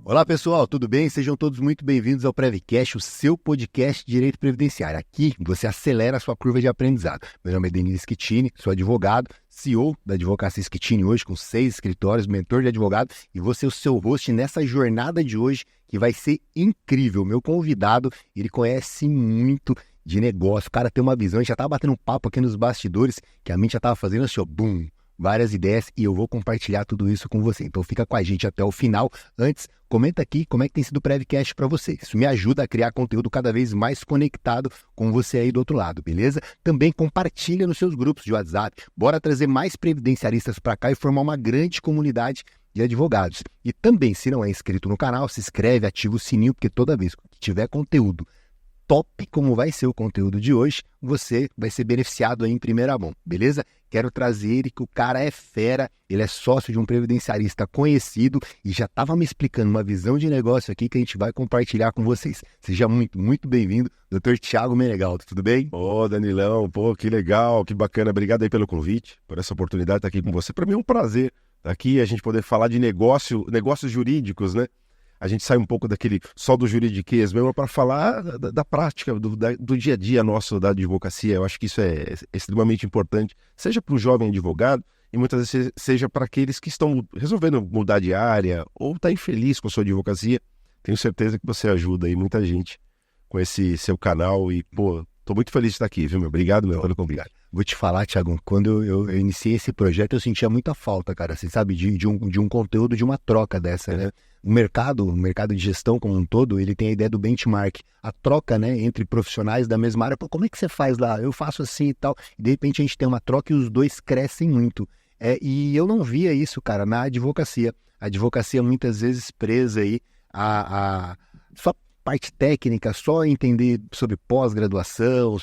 Olá pessoal, tudo bem? Sejam todos muito bem-vindos ao Prevcast, o seu podcast de Direito Previdenciário. Aqui você acelera a sua curva de aprendizado. Meu nome é Denise Schettini, sou advogado, CEO da Advocacia Schettini hoje, com 6 escritórios, mentor de advogado, e vou ser o seu host nessa jornada de hoje, que vai ser incrível. Meu convidado, ele conhece muito de negócio, o cara tem uma visão, a gente já estava batendo um papo aqui nos bastidores, que a mente já estava fazendo assim, ó, boom, várias ideias, e eu vou compartilhar tudo isso com você. Então fica com a gente até o final. Antes, comenta aqui como é que tem sido o Prevcast para você. Isso me ajuda a criar conteúdo cada vez mais conectado com você aí do outro lado, beleza? Também compartilha nos seus grupos de WhatsApp. Bora trazer mais previdenciaristas para cá e formar uma grande comunidade de advogados. E também, se não é inscrito no canal, se inscreve, ativa o sininho, porque toda vez que tiver conteúdo top, como vai ser o conteúdo de hoje, você vai ser beneficiado aí em primeira mão, beleza? Quero trazer ele, que o cara é fera, ele é sócio de um previdenciarista conhecido e já estava me explicando uma visão de negócio aqui que a gente vai compartilhar com vocês. Seja muito, muito bem-vindo, Dr. Thiago Menegalto, tudo bem? Ô, Danilão, pô, que legal, que bacana, obrigado aí pelo convite, por essa oportunidade de estar aqui com você. Para mim é um prazer estar aqui, a gente poder falar de negócios jurídicos, né? A gente sai um pouco daquele só do juridiquês mesmo para falar da prática, do dia a dia nosso da advocacia. Eu acho que isso é extremamente importante, seja para o jovem advogado e muitas vezes seja para aqueles que estão resolvendo mudar de área ou está infeliz com a sua advocacia. Tenho certeza que você ajuda aí muita gente com esse seu canal e, pô, tô muito feliz de estar aqui, viu, meu? Obrigado, meu, pelo convite. Vou te falar, Thiago, quando eu iniciei esse projeto, eu sentia muita falta, cara, você sabe, de um conteúdo, de uma troca dessa, né? O mercado de gestão como um todo, ele tem a ideia do benchmark, a troca, né, entre profissionais da mesma área. Pô, como é que você faz lá? Eu faço assim e tal. E de repente a gente tem uma troca e os dois crescem muito. E eu não via isso, cara, na advocacia. A advocacia muitas vezes presa aí a só parte técnica, só entender sobre pós-graduação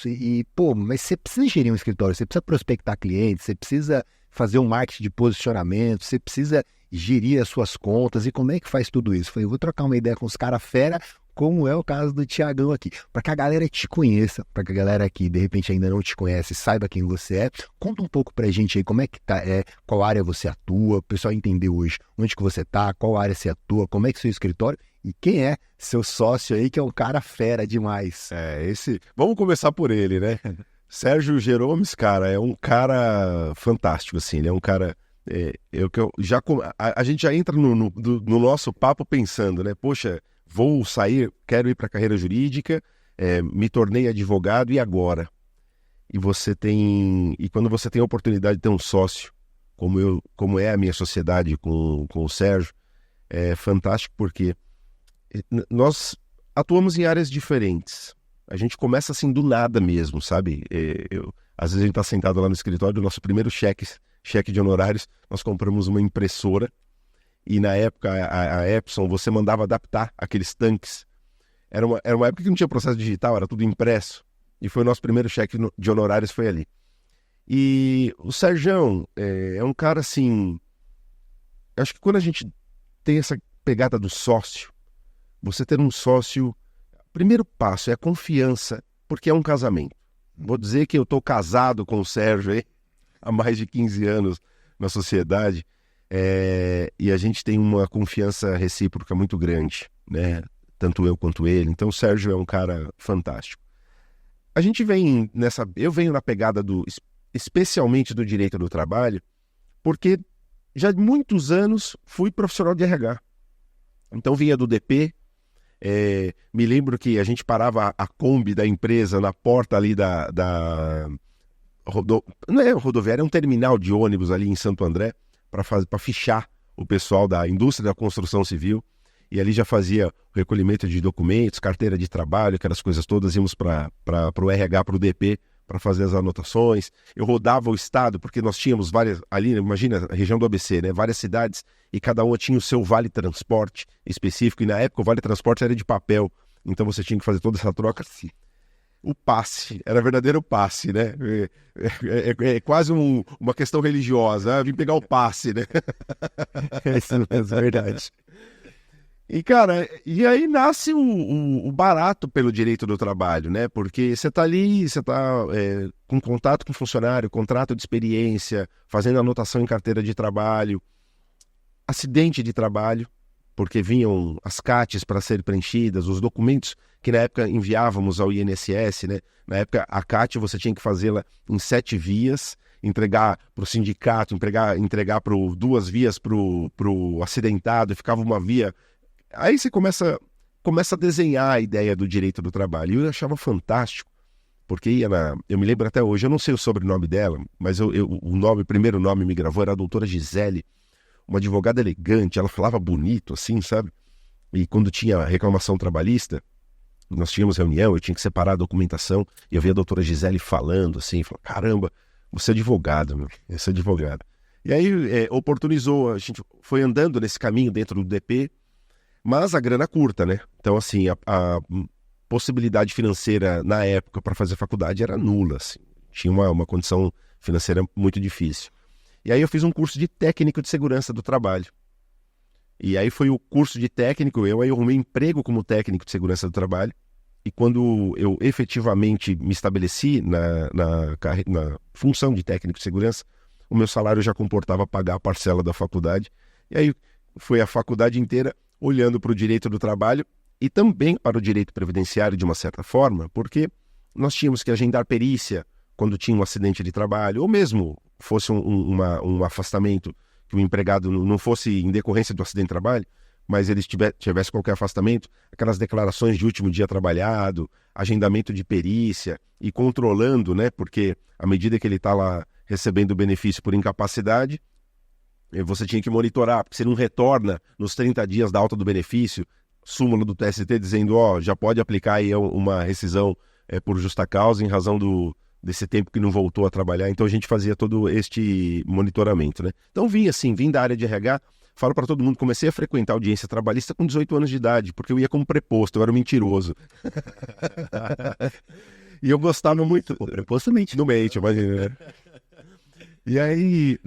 pô, mas você precisa gerir um escritório, você precisa prospectar clientes, você precisa fazer um marketing de posicionamento, você precisa gerir as suas contas, e como é que faz tudo isso? Falei, eu vou trocar uma ideia com os caras fera, como é o caso do Thiagão aqui, para que a galera te conheça, para que a galera aqui, de repente, ainda não te conhece, saiba quem você é. Conta um pouco pra gente aí, como é que tá, qual área você atua, o pessoal entender hoje onde que você tá, qual área você atua, como é que é o seu escritório, e quem é seu sócio aí, que é um cara fera demais. Vamos começar por ele, né? Sérgio Geromes, cara, é um cara fantástico, assim, ele é um cara... A gente já entra no nosso papo pensando, né? Poxa, vou sair, quero ir para a carreira jurídica, me tornei advogado, e agora? E quando você tem a oportunidade de ter um sócio, como é a minha sociedade com o Sérgio, é fantástico, porque nós atuamos em áreas diferentes. A gente começa assim do nada mesmo, sabe? Às vezes a gente está sentado lá no escritório, do nosso primeiro cheque de honorários, nós compramos uma impressora, e na época a Epson, você mandava adaptar aqueles tanques. Era uma época que não tinha processo digital, era tudo impresso, e foi o nosso primeiro cheque de honorários, foi ali. E o Sérgio é um cara assim, acho que quando a gente tem essa pegada do sócio, você ter um sócio, primeiro passo é a confiança, porque é um casamento. Vou dizer que eu estou casado com o Sérgio aí há mais de 15 anos na sociedade, e a gente tem uma confiança recíproca muito grande, né? Tanto eu quanto ele. Então o Sérgio é um cara fantástico. A gente eu venho na pegada especialmente do direito do trabalho, porque já há muitos anos fui profissional de RH. Então vinha do DP, me lembro que a gente parava a Kombi da empresa na porta ali não é rodoviária, é um terminal de ônibus ali em Santo André, para fichar o pessoal da indústria da construção civil, e ali já fazia o recolhimento de documentos, carteira de trabalho, aquelas coisas todas, íamos para o RH, para o DP, para fazer as anotações. Eu rodava o estado, porque nós tínhamos várias, ali, imagina a região do ABC, né? Várias cidades, e cada uma tinha o seu vale transporte específico, e na época o vale transporte era de papel, então você tinha que fazer toda essa troca. o passe, era verdadeiro passe, né? É quase uma questão religiosa, vim pegar o passe, né? Isso é verdade. E, cara, e aí nasce o barato pelo direito do trabalho, né? Porque você tá ali, você tá com contato com o funcionário, contrato de experiência, fazendo anotação em carteira de trabalho, acidente de trabalho, porque vinham as CATs para serem preenchidas, os documentos que na época enviávamos ao INSS, né? Na época a CAT você tinha que fazê-la em 7 vias, entregar para o sindicato, entregar 2 vias para o acidentado, ficava uma via. Aí você começa a desenhar a ideia do direito do trabalho. E eu achava fantástico, porque eu me lembro até hoje, eu não sei o sobrenome dela, mas o primeiro nome me gravou, era a doutora Gisele, uma advogada elegante, ela falava bonito, assim, sabe? E quando tinha reclamação trabalhista, nós tínhamos reunião, eu tinha que separar a documentação, e eu via a doutora Gisele falando, assim, falando, caramba, você é advogado, meu, você é advogado. E aí oportunizou, a gente foi andando nesse caminho dentro do DP, mas a grana curta, né? Então, assim, a possibilidade financeira na época para fazer faculdade era nula, assim. Tinha uma condição financeira muito difícil. E aí eu fiz um curso de técnico de segurança do trabalho. E aí foi o curso de técnico, eu arrumei emprego como técnico de segurança do trabalho. E quando eu efetivamente me estabeleci na função de técnico de segurança, o meu salário já comportava pagar a parcela da faculdade. E aí foi a faculdade inteira olhando para o direito do trabalho e também para o direito previdenciário de uma certa forma, porque nós tínhamos que agendar perícia quando tinha um acidente de trabalho, ou mesmo fosse um afastamento, que o empregado não fosse em decorrência do acidente de trabalho, mas ele tivesse qualquer afastamento, aquelas declarações de último dia trabalhado, agendamento de perícia e controlando, né? Porque à medida que ele está lá recebendo o benefício por incapacidade, você tinha que monitorar, porque você não retorna nos 30 dias da alta do benefício, súmula do TST dizendo, já pode aplicar aí uma rescisão por justa causa em razão desse tempo que não voltou a trabalhar. Então a gente fazia todo este monitoramento, né? Então vim da área de RH, falo para todo mundo, comecei a frequentar a audiência trabalhista com 18 anos de idade, porque eu ia como preposto, eu era um mentiroso. E eu gostava muito. Pô, preposto mente. No mente, imagina, né? E aí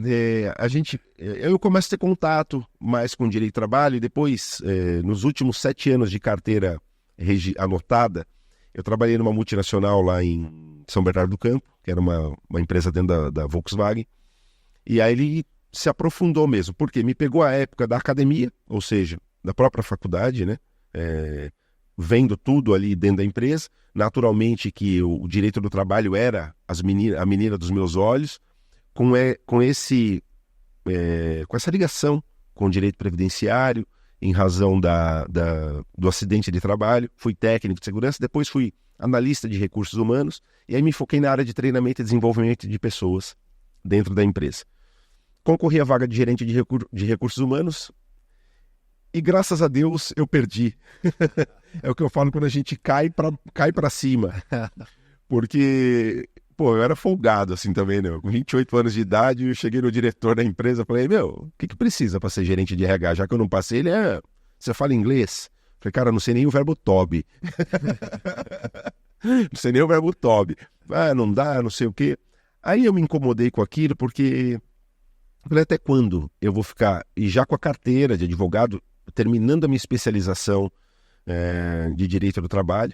eu começo a ter contato mais com o direito de trabalho e depois, nos últimos 7 anos de carteira anotada, eu trabalhei numa multinacional lá em São Bernardo do Campo, que era uma empresa dentro da Volkswagen, e aí ele se aprofundou mesmo, porque me pegou a época da academia, ou seja, da própria faculdade, né? Vendo tudo ali dentro da empresa, naturalmente que o direito do trabalho era a menina dos meus olhos, com essa ligação com o direito previdenciário, em razão do acidente de trabalho, fui técnico de segurança, depois fui analista de recursos humanos, e aí me foquei na área de treinamento e desenvolvimento de pessoas dentro da empresa. Concorri à vaga de gerente de recursos humanos, e graças a Deus eu perdi. É o que eu falo quando a gente cai para cima. Porque, eu era folgado assim também, né? Com 28 anos de idade, eu cheguei no diretor da empresa e falei, o que precisa para ser gerente de RH? Já que eu não passei, você fala inglês? Falei, cara, não sei nem o verbo TOB. Não sei nem o verbo TOB. Não dá, não sei o quê. Aí eu me incomodei com aquilo, porque falei, até quando eu vou ficar, e já com a carteira de advogado, terminando a minha especialização de direito do trabalho,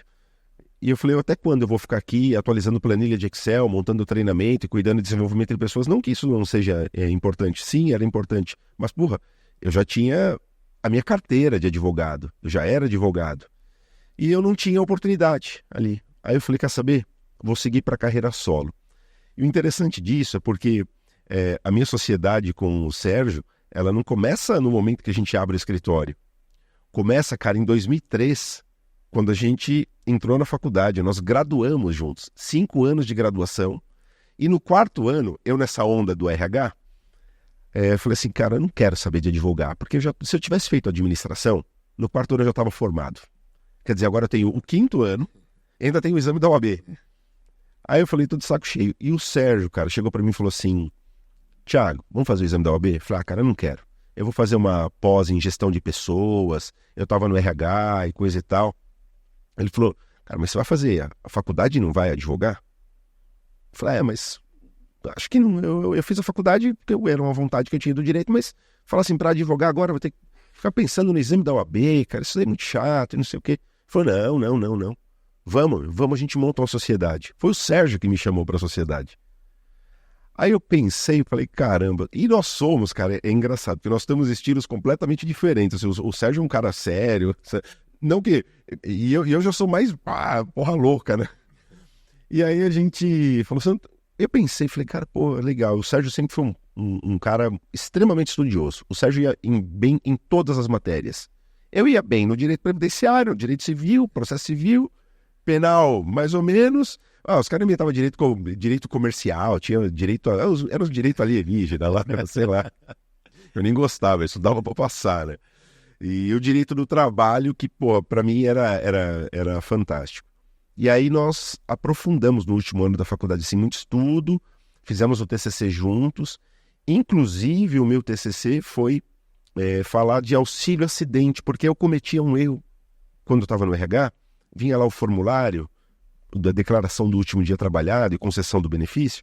e eu falei, até quando eu vou ficar aqui atualizando planilha de Excel, montando treinamento e cuidando de desenvolvimento de pessoas? Não que isso não seja importante. Sim, era importante. Mas, eu já tinha a minha carteira de advogado. Eu já era advogado. E eu não tinha oportunidade ali. Aí eu falei, quer saber? Vou seguir para a carreira solo. E o interessante disso é porque a minha sociedade com o Sérgio, ela não começa no momento que a gente abre o escritório. Começa, cara, em 2003, quando a gente entrou na faculdade. Nós graduamos juntos, 5 anos de graduação. E no 4º ano, eu nessa onda do RH, falei assim, cara, eu não quero saber de advogar, porque se eu tivesse feito administração, no 4º ano eu já estava formado. Quer dizer, agora eu tenho o 5º ano, ainda tenho o exame da OAB. Aí eu falei, tô de saco cheio. E o Sérgio, cara, chegou para mim e falou assim, Thiago, vamos fazer o exame da OAB? Eu falei, cara, eu não quero. Eu vou fazer uma pós em gestão de pessoas, eu estava no RH e coisa e tal. Ele falou, Cara, mas você vai fazer a faculdade e não vai advogar? Eu falei, mas acho que não. Eu fiz a faculdade porque era uma vontade que eu tinha do direito, mas fala assim, para advogar agora vou ter que ficar pensando no exame da OAB, cara, isso daí é muito chato e não sei o quê. Ele falou, não. Vamos, a gente monta uma sociedade. Foi o Sérgio que me chamou para a sociedade. Aí eu pensei, falei, caramba, e nós somos, cara, é engraçado, porque nós temos estilos completamente diferentes. Assim, o Sérgio é um cara sério, não que. E eu já sou mais porra louca, né? E aí a gente falou assim, eu pensei, falei, cara, pô, legal. O Sérgio sempre foi um cara extremamente estudioso. O Sérgio ia bem em todas as matérias. Eu ia bem no direito previdenciário, no direito civil, processo civil, penal, mais ou menos. Os caras inventavam direito comercial, tinha direito. Era os direitos alienígenas lá, sei lá. Eu nem gostava, eu estudava para passar, né? E o direito do trabalho, que, pô, para mim era fantástico. E aí nós aprofundamos no último ano da faculdade, assim, muito estudo, fizemos o TCC juntos. Inclusive, o meu TCC foi falar de auxílio acidente, porque eu cometia um erro quando eu estava no RH, vinha lá o formulário da declaração do último dia trabalhado e concessão do benefício,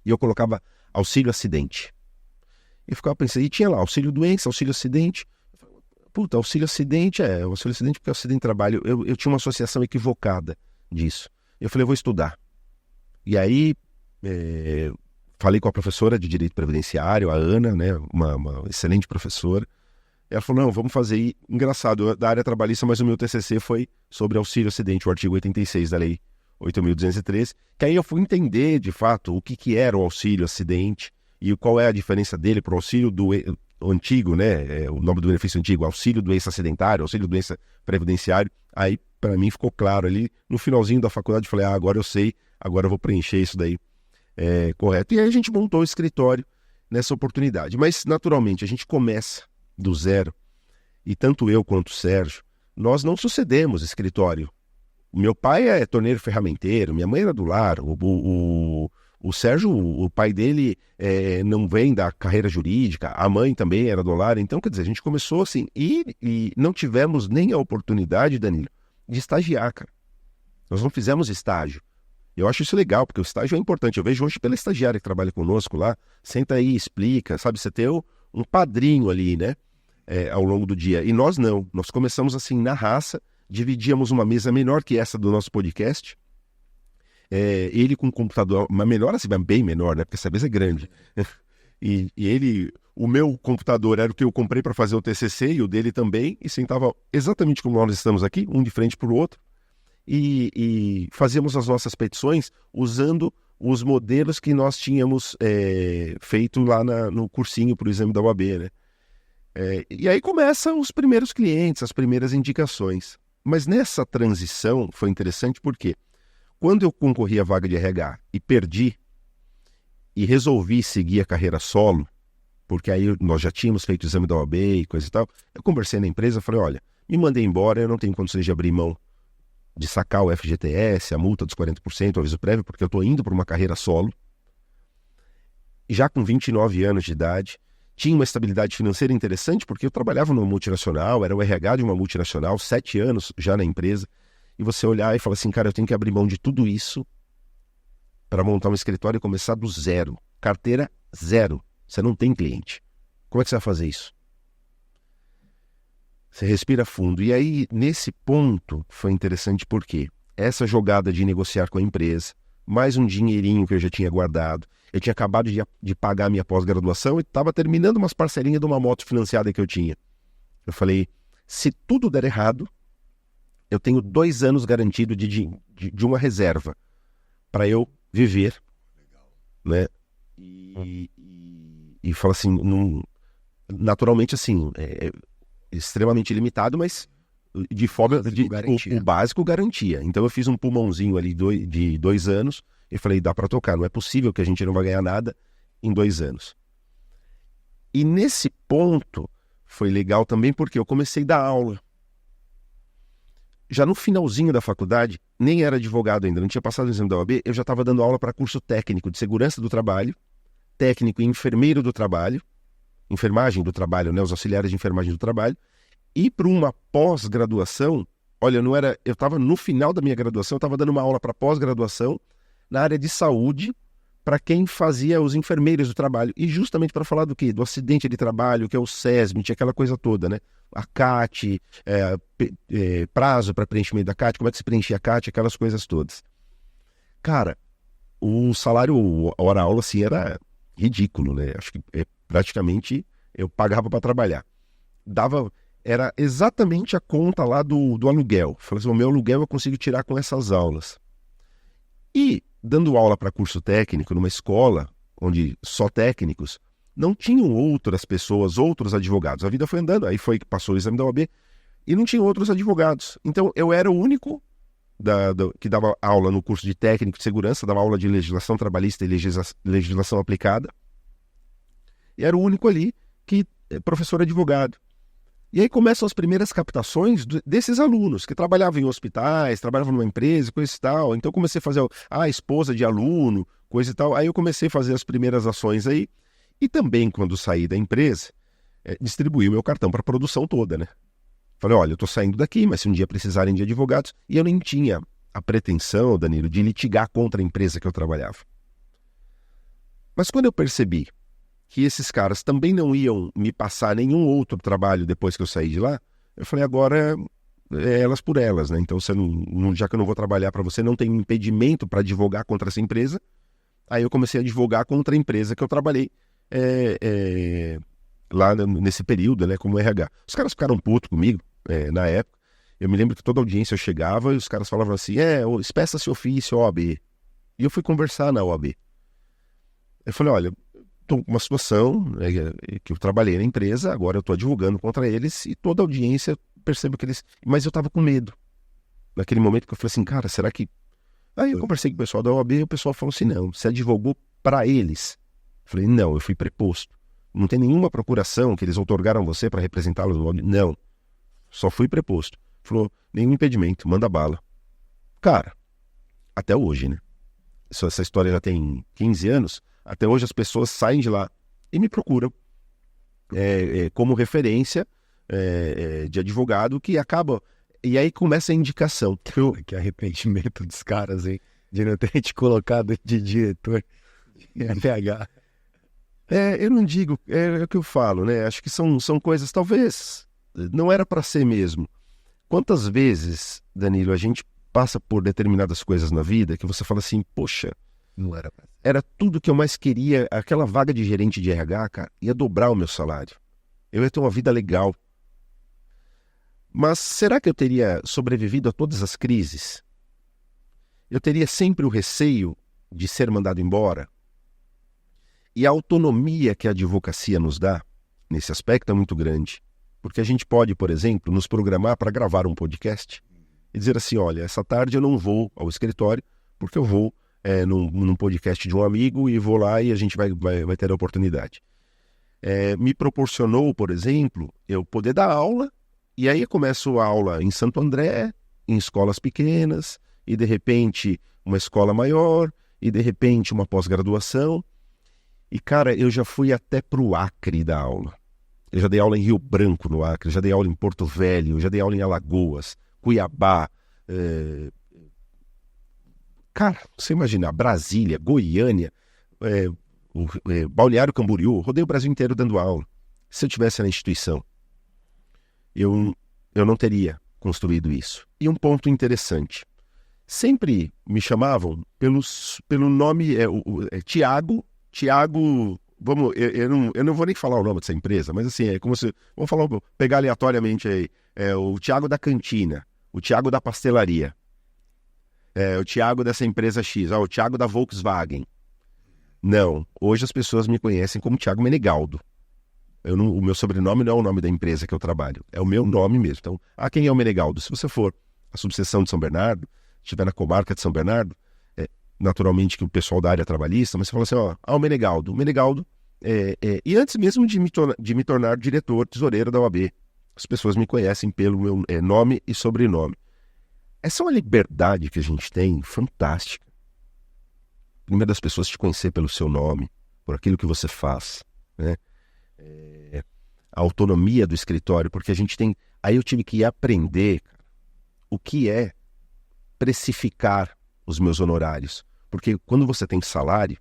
e eu colocava auxílio acidente. E ficava pensando, e tinha lá auxílio doença, auxílio acidente. Puta, auxílio acidente porque é acidente de trabalho. Eu tinha uma associação equivocada disso. Eu falei, eu vou estudar. E aí, falei com a professora de Direito Previdenciário, a Ana, né, uma excelente professora. Ela falou, não, vamos fazer. E, engraçado, da área trabalhista, mas o meu TCC foi sobre auxílio acidente, o artigo 86 da Lei 8.213, que aí eu fui entender, de fato, o que era o auxílio acidente e qual é a diferença dele para o auxílio o antigo, né? O nome do benefício antigo, auxílio doença acidentário, auxílio doença previdenciário. Aí, para mim, ficou claro ali. No finalzinho da faculdade, eu falei, agora eu sei, agora eu vou preencher isso daí correto. E aí a gente montou o escritório nessa oportunidade. Mas, naturalmente, a gente começa do zero. E tanto eu quanto o Sérgio, nós não sucedemos escritório. O meu pai é torneiro ferramenteiro, minha mãe era do lar, o Sérgio, o pai dele não vem da carreira jurídica, a mãe também era do lar, então, quer dizer, a gente começou assim, e não tivemos nem a oportunidade, Danilo, de estagiar, cara. Nós não fizemos estágio. Eu acho isso legal, porque o estágio é importante. Eu vejo hoje pela estagiária que trabalha conosco lá, senta aí, explica, sabe, você tem um padrinho ali, né, ao longo do dia. E nós não, nós começamos assim na raça, dividíamos uma mesa menor que essa do nosso podcast, ele com um computador, uma menor assim, bem menor, né? Porque essa mesa é grande. e ele, o meu computador era o que eu comprei para fazer o TCC e o dele também, e sentava exatamente como nós estamos aqui, um de frente para o outro, e fazíamos as nossas petições usando os modelos que nós tínhamos feito lá no cursinho para o exame da OAB, né? E aí começam os primeiros clientes, as primeiras indicações. Mas nessa transição foi interessante porque quando eu concorri à vaga de RH e perdi, e resolvi seguir a carreira solo, porque aí nós já tínhamos feito o exame da OAB e coisa e tal, eu conversei na empresa e falei, olha, me mandei embora, eu não tenho condições de abrir mão de sacar o FGTS, a multa dos 40%, o aviso prévio, porque eu estou indo para uma carreira solo, já com 29 anos de idade, tinha uma estabilidade financeira interessante, porque eu trabalhava numa multinacional, era o RH de uma multinacional, 7 anos já na empresa, e você olhar e falar assim, cara, eu tenho que abrir mão de tudo isso para montar um escritório e começar do zero. Carteira zero. Você não tem cliente. Como é que você vai fazer isso? Você respira fundo. E aí, nesse ponto, foi interessante porque essa jogada de negociar com a empresa, mais um dinheirinho que eu já tinha guardado, eu tinha acabado de pagar minha pós-graduação e estava terminando umas parcelinhas de uma moto financiada que eu tinha. Eu falei, se tudo der errado, eu tenho 2 anos garantido de uma reserva para eu viver, né? E fala assim, naturalmente assim, extremamente limitado, mas de forma o básico garantia. Então eu fiz um pulmãozinho ali de 2 anos e falei, dá para tocar, não é possível que a gente não vai ganhar nada em 2 anos. E nesse ponto foi legal também porque eu comecei a dar aula. Já no finalzinho da faculdade, nem era advogado ainda, não tinha passado o exame da OAB, eu já estava dando aula para curso técnico de segurança do trabalho, técnico e enfermeiro do trabalho, enfermagem do trabalho, né, os auxiliares de enfermagem do trabalho, e para uma pós-graduação Olha, não era. Eu estava no final da minha graduação, eu estava dando uma aula para pós-graduação na área de saúde para quem fazia os enfermeiros do trabalho. E justamente para falar do quê? Do acidente de trabalho, que é o SESMIT, aquela coisa toda, né? A CAT, prazo para preenchimento da CAT, como é que se preenchia a CAT, aquelas coisas todas. Cara, o salário, a hora-aula, assim, era ridículo, né? Acho que praticamente eu pagava para trabalhar. Era exatamente a conta lá do aluguel. Falei assim, o meu aluguel eu consigo tirar com essas aulas. E, dando aula para curso técnico numa escola, onde só técnicos, não tinham outras pessoas, outros advogados. A vida foi andando, aí foi que passou o exame da OAB, e não tinha outros advogados. Então, eu era o único que dava aula no curso de técnico de segurança, dava aula de legislação trabalhista e legislação aplicada. E era o único ali que é professor advogado. E aí começam as primeiras captações desses alunos que trabalhavam em hospitais, trabalhavam numa empresa, coisa e tal. Então eu comecei a fazer a esposa de aluno, coisa e tal. Aí eu comecei a fazer as primeiras ações aí. E também, quando saí da empresa, distribuí o meu cartão para a produção toda, né? Falei, olha, eu estou saindo daqui, mas se um dia precisarem de advogados... E eu nem tinha a pretensão, Danilo, de litigar contra a empresa que eu trabalhava. Mas quando eu percebi que esses caras também não iam me passar nenhum outro trabalho depois que eu saí de lá, eu falei, agora é elas por elas, né? Então, já que eu não vou trabalhar para você, não tem impedimento para advogar contra essa empresa. Aí eu comecei a advogar contra a empresa que eu trabalhei lá nesse período, né, como RH. Os caras ficaram putos comigo na época. Eu me lembro que toda audiência eu chegava e os caras falavam assim, espeça-se ofício OAB. E eu fui conversar na OAB. Eu falei, olha, estou com uma situação que eu trabalhei na empresa, agora eu estou advogando contra eles e toda audiência percebo que eles... Mas eu estava com medo. Naquele momento que eu falei assim, cara, será que... Aí eu conversei com o pessoal da OAB e o pessoal falou assim, não, você advogou para eles. Eu falei, não, eu fui preposto. Não tem nenhuma procuração que eles outorgaram você para representá-los no OAB. Não, só fui preposto. Falou, nenhum impedimento, manda bala. Cara, até hoje, né? Essa história já tem 15 anos... Até hoje as pessoas saem de lá e me procuram como referência de advogado que acaba... E aí começa a indicação. Que arrependimento dos caras, hein? De não ter te colocado de diretor de RH. Eu não digo, é o que eu falo, né? Acho que são coisas, talvez, não era para ser mesmo. Quantas vezes, Danilo, a gente passa por determinadas coisas na vida que você fala assim, poxa... Não era. Era tudo que eu mais queria. Aquela vaga de gerente de RH, cara, ia dobrar o meu salário. Eu ia ter uma vida legal. Mas será que eu teria sobrevivido a todas as crises? Eu teria sempre o receio de ser mandado embora? E a autonomia que a advocacia nos dá, nesse aspecto, é muito grande. Porque a gente pode, por exemplo, nos programar para gravar um podcast e dizer assim, olha, essa tarde eu não vou ao escritório porque eu vou num podcast de um amigo e vou lá e a gente vai ter a oportunidade. Me proporcionou, por exemplo, eu poder dar aula, e aí eu começo a aula em Santo André, em escolas pequenas, e de repente uma escola maior, e de repente uma pós-graduação. E cara, eu já fui até pro Acre dar aula. Eu já dei aula em Rio Branco, no Acre, já dei aula em Porto Velho, já dei aula em Alagoas, Cuiabá, cara, você imagina, Brasília, Goiânia, Balneário Camboriú, rodei o Brasil inteiro dando aula. Se eu tivesse na instituição, eu não teria construído isso. E um ponto interessante, sempre me chamavam pelo nome, Tiago, eu não vou nem falar o nome dessa empresa, mas assim, é como se, vamos pegar aleatoriamente aí, o Tiago da cantina, o Tiago da pastelaria. O Tiago dessa empresa X, o Tiago da Volkswagen. Não, hoje as pessoas me conhecem como Tiago Menegaldo. O meu sobrenome não é o nome da empresa que eu trabalho, é o meu nome mesmo. Então, quem é o Menegaldo? Se você for a subseção de São Bernardo, estiver na comarca de São Bernardo, naturalmente que o pessoal da área trabalhista, mas você fala assim, o Menegaldo. O Menegaldo, e antes mesmo de me tornar diretor, tesoureiro da OAB, as pessoas me conhecem pelo meu nome e sobrenome. Essa é uma liberdade que a gente tem, fantástica. Primeiro das pessoas te conhecer pelo seu nome, por aquilo que você faz, né? A autonomia do escritório, porque a gente tem... Aí eu tive que aprender, cara, o que é precificar os meus honorários. Porque quando você tem salário,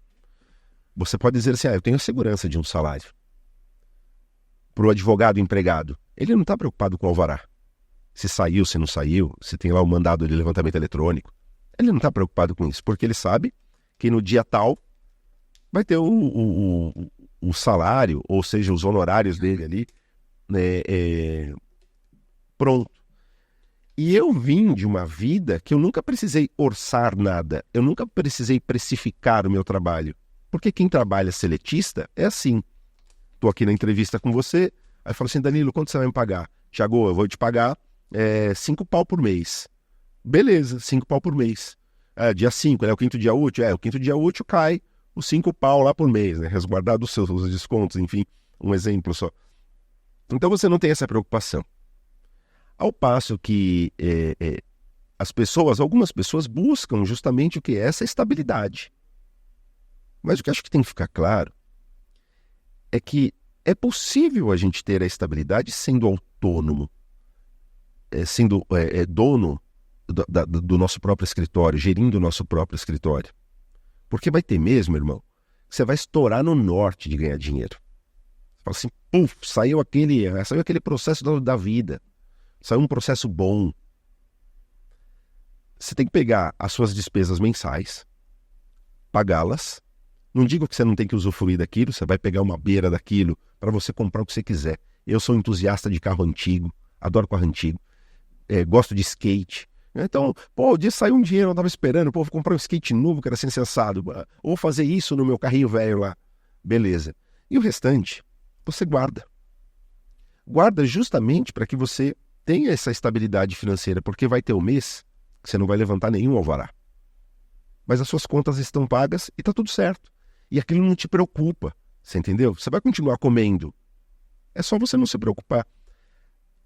você pode dizer assim, eu tenho a segurança de um salário. Para o advogado empregado, ele não está preocupado com o alvará. Se saiu, se não saiu, se tem lá o mandado de levantamento eletrônico. Ele não está preocupado com isso, porque ele sabe que no dia tal vai ter o salário, ou seja, os honorários dele ali, pronto. E eu vim de uma vida que eu nunca precisei orçar nada, eu nunca precisei precificar o meu trabalho. Porque quem trabalha seletista é assim. Estou aqui na entrevista com você, aí falo assim, Danilo, quanto você vai me pagar? Thiago, eu vou te pagar 5 pau por mês. Beleza, 5 pau por mês. Dia 5, o quinto dia útil? O quinto dia útil cai os 5 pau lá por mês, né? Resguardado os seus descontos, enfim, um exemplo só. Então você não tem essa preocupação. Ao passo que algumas pessoas buscam justamente o que é essa estabilidade. Mas o que eu acho que tem que ficar claro é que é possível a gente ter a estabilidade sendo autônomo, sendo dono do nosso próprio escritório, gerindo o nosso próprio escritório. Porque vai ter mesmo, irmão, que você vai estourar no norte de ganhar dinheiro. Você fala assim, saiu aquele processo da vida, saiu um processo bom. Você tem que pegar as suas despesas mensais, pagá-las. Não digo que você não tem que usufruir daquilo, você vai pegar uma beira daquilo para você comprar o que você quiser. Eu sou entusiasta de carro antigo, adoro carro antigo, gosto de skate. Então, o dia saiu um dinheiro, eu estava esperando, vou comprar um skate novo que era sensado, ou fazer isso no meu carrinho velho lá. Beleza. E o restante, você guarda. Guarda justamente para que você tenha essa estabilidade financeira, porque vai ter um mês que você não vai levantar nenhum alvará. Mas as suas contas estão pagas e está tudo certo. E aquilo não te preocupa, você entendeu? Você vai continuar comendo. É só você não se preocupar.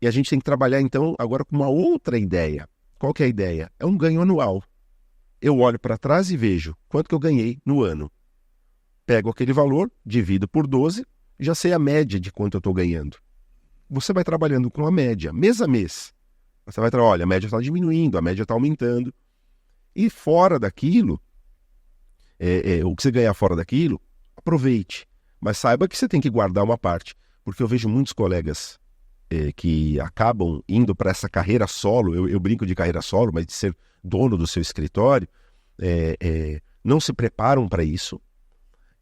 E a gente tem que trabalhar, então, agora com uma outra ideia. Qual que é a ideia? É um ganho anual. Eu olho para trás e vejo quanto que eu ganhei no ano. Pego aquele valor, divido por 12, já sei a média de quanto eu estou ganhando. Você vai trabalhando com a média, mês a mês. Você vai olha, a média está diminuindo, a média está aumentando. E fora daquilo, o que você ganhar fora daquilo, aproveite. Mas saiba que você tem que guardar uma parte. Porque eu vejo muitos colegas que acabam indo para essa carreira solo, eu brinco de carreira solo, mas de ser dono do seu escritório, não se preparam para isso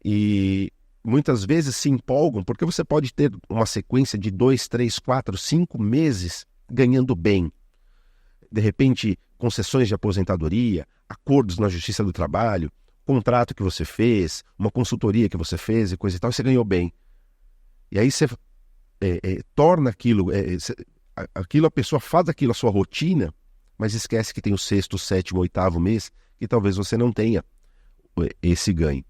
e muitas vezes se empolgam, porque você pode ter uma sequência de 2, 3, 4, 5 meses ganhando bem. De repente, concessões de aposentadoria, acordos na Justiça do Trabalho, contrato que você fez, uma consultoria que você fez e coisa e tal, e você ganhou bem. E aí você torna aquilo, a pessoa faz aquilo a sua rotina, mas esquece que tem o 6º, 7º, 8º mês que talvez você não tenha esse ganho.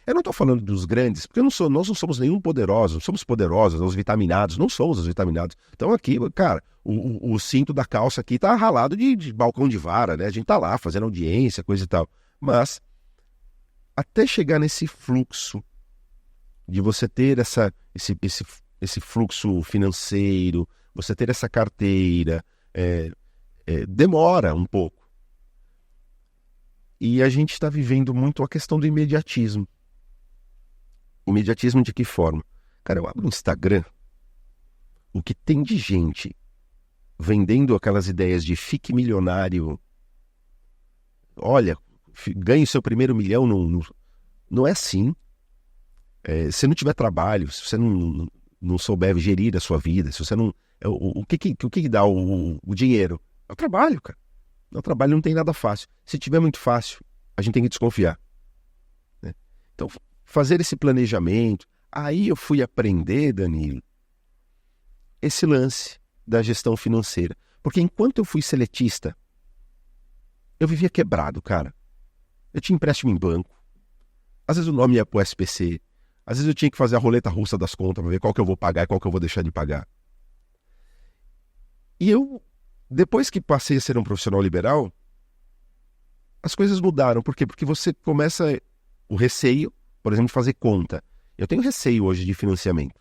Eu não estou falando dos grandes, porque nós não somos nenhum poderosos, não somos poderosos, os vitaminados, não somos os vitaminados. Então aqui, cara, o cinto da calça aqui tá ralado de balcão de vara, né? A gente tá lá fazendo audiência, coisa e tal. Mas até chegar nesse fluxo de você ter esse fluxo financeiro, você ter essa carteira, demora um pouco. E a gente está vivendo muito a questão do imediatismo. Imediatismo de que forma? Cara, eu abro o Instagram, o que tem de gente vendendo aquelas ideias de fique milionário, olha, ganhe seu primeiro milhão, não é assim. Se não tiver trabalho, se você não souber gerir a sua vida, se você não... O que dá o dinheiro? É o trabalho, cara. O trabalho não tem nada fácil. Se tiver muito fácil, a gente tem que desconfiar. Né? Então, fazer esse planejamento. Aí eu fui aprender, Danilo, esse lance da gestão financeira. Porque enquanto eu fui seletista, eu vivia quebrado, cara. Eu tinha empréstimo em banco. Às vezes o nome ia pro SPC. Às vezes eu tinha que fazer a roleta russa das contas para ver qual que eu vou pagar e qual que eu vou deixar de pagar. E eu, depois que passei a ser um profissional liberal, as coisas mudaram. Por quê? Porque você começa o receio, por exemplo, de fazer conta. Eu tenho receio hoje de financiamento.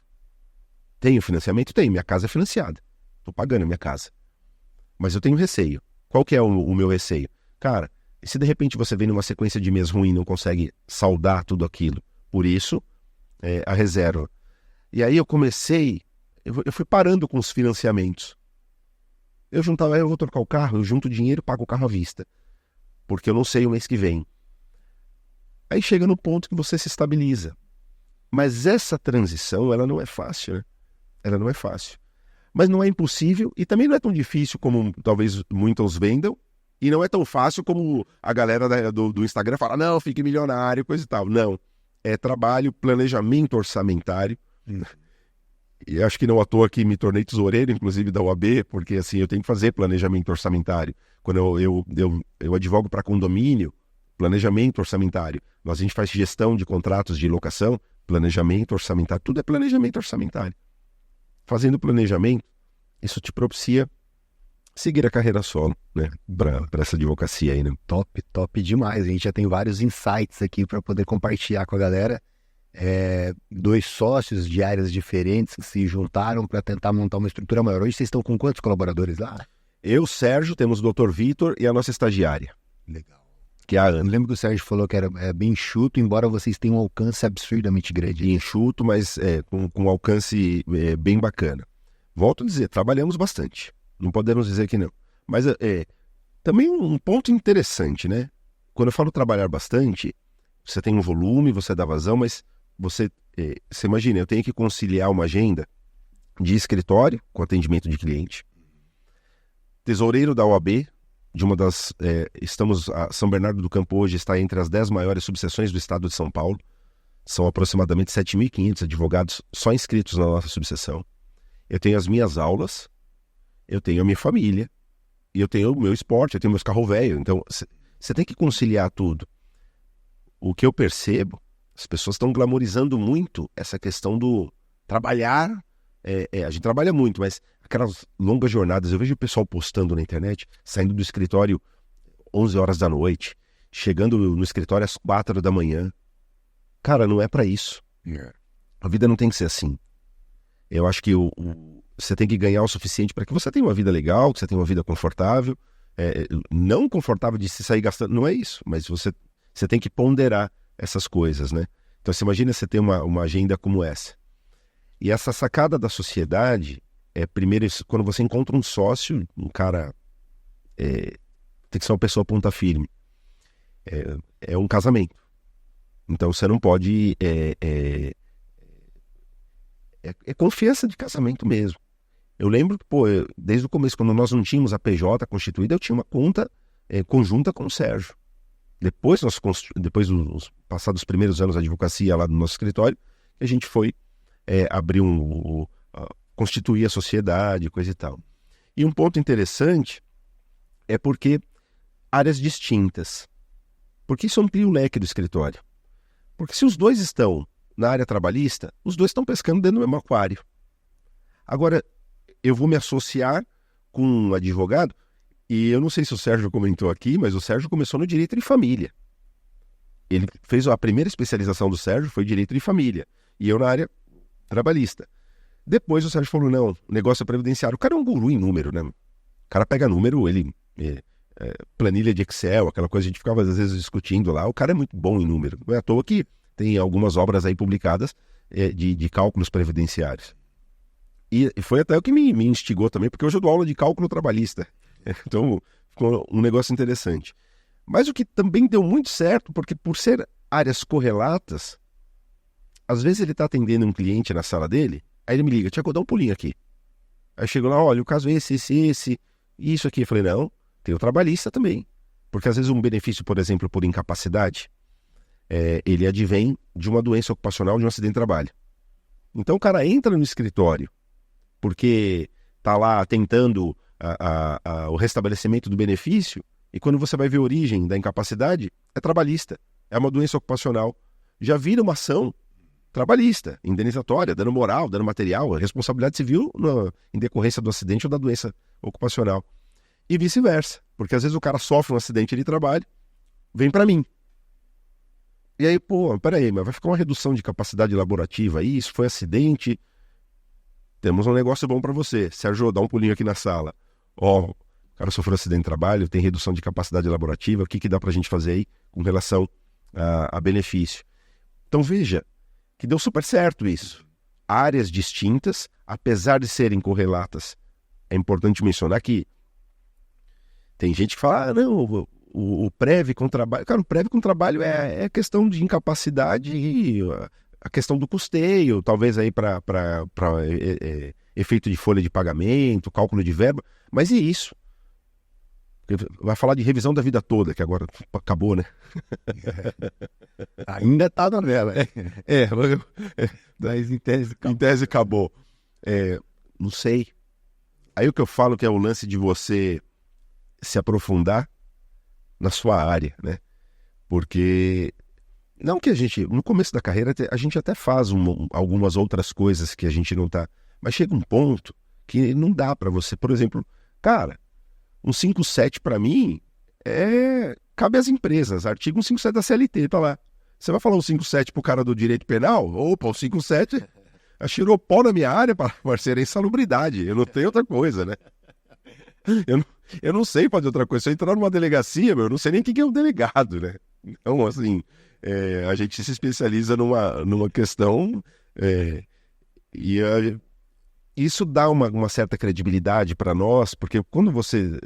Tenho financiamento? Tenho. Minha casa é financiada. Estou pagando a minha casa. Mas eu tenho receio. Qual que é o meu receio? Cara, e se de repente você vem numa sequência de mês ruim e não consegue saldar tudo aquilo? Por isso, a reserva. E aí eu fui parando com os financiamentos. Eu vou trocar o carro, eu junto dinheiro e pago o carro à vista. Porque eu não sei o mês que vem. Aí chega no ponto que você se estabiliza. Mas essa transição, ela não é fácil, né? Ela não é fácil. Mas não é impossível e também não é tão difícil como talvez muitos vendam. E não é tão fácil como a galera do Instagram fala, não, fique milionário, coisa e tal. Não. É trabalho, planejamento orçamentário. E acho que não à toa que me tornei tesoureiro, inclusive da UAB, porque assim, eu tenho que fazer planejamento orçamentário. Quando eu advogo para condomínio, planejamento orçamentário. A gente faz gestão de contratos de locação, planejamento orçamentário. Tudo é planejamento orçamentário. Fazendo planejamento, isso te propicia seguir a carreira solo, né? Para essa advocacia aí, né? Top demais. A gente já tem vários insights aqui para poder compartilhar com a galera. 2 sócios de áreas diferentes que se juntaram para tentar montar uma estrutura maior. Hoje vocês estão com quantos colaboradores lá? Eu, Sérgio, temos o Dr. Vitor e a nossa estagiária. Legal. Que é a Ana. Eu lembro que o Sérgio falou que era bem enxuto, embora vocês tenham um alcance absurdamente grande. Enxuto, mas com um alcance bem bacana. Volto a dizer, trabalhamos bastante. Não podemos dizer que não. Mas também um ponto interessante, né? Quando eu falo trabalhar bastante, você tem um volume, você dá vazão, mas você imagina, eu tenho que conciliar uma agenda de escritório com atendimento de cliente, tesoureiro da OAB, de uma das... a São Bernardo do Campo hoje está entre as 10 maiores subseções do estado de São Paulo. São aproximadamente 7.500 advogados só inscritos na nossa subseção. Eu tenho as minhas aulas, eu tenho a minha família, e eu tenho o meu esporte, eu tenho meus carros velhos. Então, você tem que conciliar tudo. O que eu percebo, as pessoas estão glamorizando muito essa questão do trabalhar. A gente trabalha muito, mas aquelas longas jornadas, eu vejo o pessoal postando na internet, saindo do escritório 11 horas da noite, chegando no escritório às 4 da manhã. Cara, não é para isso. A vida não tem que ser assim. Eu acho que você tem que ganhar o suficiente para que você tenha uma vida legal, que você tenha uma vida confortável. Não confortável de se sair gastando, não é isso, mas você tem que ponderar essas coisas, né? Então, você imagina você ter uma agenda como essa. E essa sacada da sociedade, primeiro, quando você encontra um sócio, um cara, tem que ser uma pessoa ponta firme. É um casamento. Então, você não pode... É confiança de casamento mesmo. Eu lembro que, desde o começo, quando nós não tínhamos a PJ constituída, eu tinha uma conta conjunta com o Sérgio. Depois dos passados primeiros anos da advocacia lá no nosso escritório, a gente foi abrir constituir a sociedade, coisa e tal. E um ponto interessante é porque áreas distintas. Porque isso amplia o leque do escritório. Porque se os dois estão na área trabalhista, os dois estão pescando dentro do mesmo aquário. Agora, eu vou me associar com um advogado, e eu não sei se o Sérgio comentou aqui, mas o Sérgio começou no direito de família. Ele fez a primeira especialização do Sérgio, foi direito de família, e eu na área trabalhista. Depois o Sérgio falou, não, o negócio é previdenciário. O cara é um guru em número, né? O cara pega número, planilha de Excel, aquela coisa que a gente ficava às vezes discutindo lá, o cara é muito bom em número. Não é à toa que tem algumas obras aí publicadas de cálculos previdenciários. E foi até o que me instigou também, porque hoje eu dou aula de cálculo trabalhista. Então, ficou um negócio interessante. Mas o que também deu muito certo, porque por ser áreas correlatas, às vezes ele está atendendo um cliente na sala dele, aí ele me liga, Tiago, dá um pulinho aqui. Aí eu chego lá, olha, o caso é esse, isso aqui. Eu falei, não, tem o trabalhista também. Porque às vezes um benefício, por exemplo, por incapacidade, ele advém de uma doença ocupacional, de um acidente de trabalho. Então o cara entra no escritório porque está lá tentando o restabelecimento do benefício, e quando você vai ver a origem da incapacidade, é trabalhista, é uma doença ocupacional. Já vira uma ação trabalhista, indenizatória, dano moral, dano material, responsabilidade civil em decorrência do acidente ou da doença ocupacional. E vice-versa, porque às vezes o cara sofre um acidente de trabalho, vem para mim. E aí, peraí, mas vai ficar uma redução de capacidade laborativa aí, isso foi acidente, temos um negócio bom para você. Sérgio, dá um pulinho aqui na sala. cara sofreu um acidente de trabalho, tem redução de capacidade laborativa, o que dá para a gente fazer aí com relação a benefício? Então veja que deu super certo isso. Áreas distintas, apesar de serem correlatas, é importante mencionar que tem gente que fala, não, o prévio com trabalho... Cara, o prévio com trabalho é questão de incapacidade e a questão do custeio, talvez aí para efeito de folha de pagamento, cálculo de verba, mas e isso? Vai falar de revisão da vida toda, que agora acabou, né? Ainda tá na vela. Mas em tese acabou. Não sei. Aí o que eu falo que é o lance de você se aprofundar na sua área, né? Porque não que a gente, no começo da carreira, a gente até faz algumas outras coisas que a gente não tá, mas chega um ponto que não dá para você, por exemplo, cara, um 57 para mim cabe às empresas, artigo 157 da CLT, tá lá. Você vai falar um 57 pro cara do direito penal? Opa, o 57 atirou pau na minha área, parceiro, é insalubridade, eu não tenho outra coisa, né? Eu não sei fazer outra coisa. Se eu entrar numa delegacia, eu não sei nem quem é um delegado, né? Então, assim, a gente se especializa numa questão isso dá uma certa credibilidade para nós, porque quando você...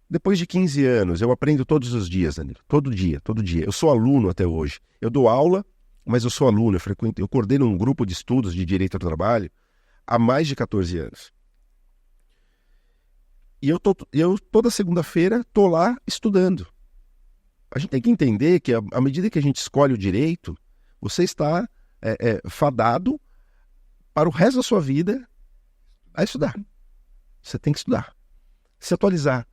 Depois de 15 anos, eu aprendo todos os dias, Danilo. Todo dia. Eu sou aluno até hoje. Eu dou aula, mas eu sou aluno. Eu coordeno um grupo de estudos de direito do trabalho há mais de 14 anos. E eu toda segunda-feira estou lá estudando. A gente tem que entender que à medida que a gente escolhe o direito, você está fadado para o resto da sua vida a estudar. Você tem que estudar, se atualizar.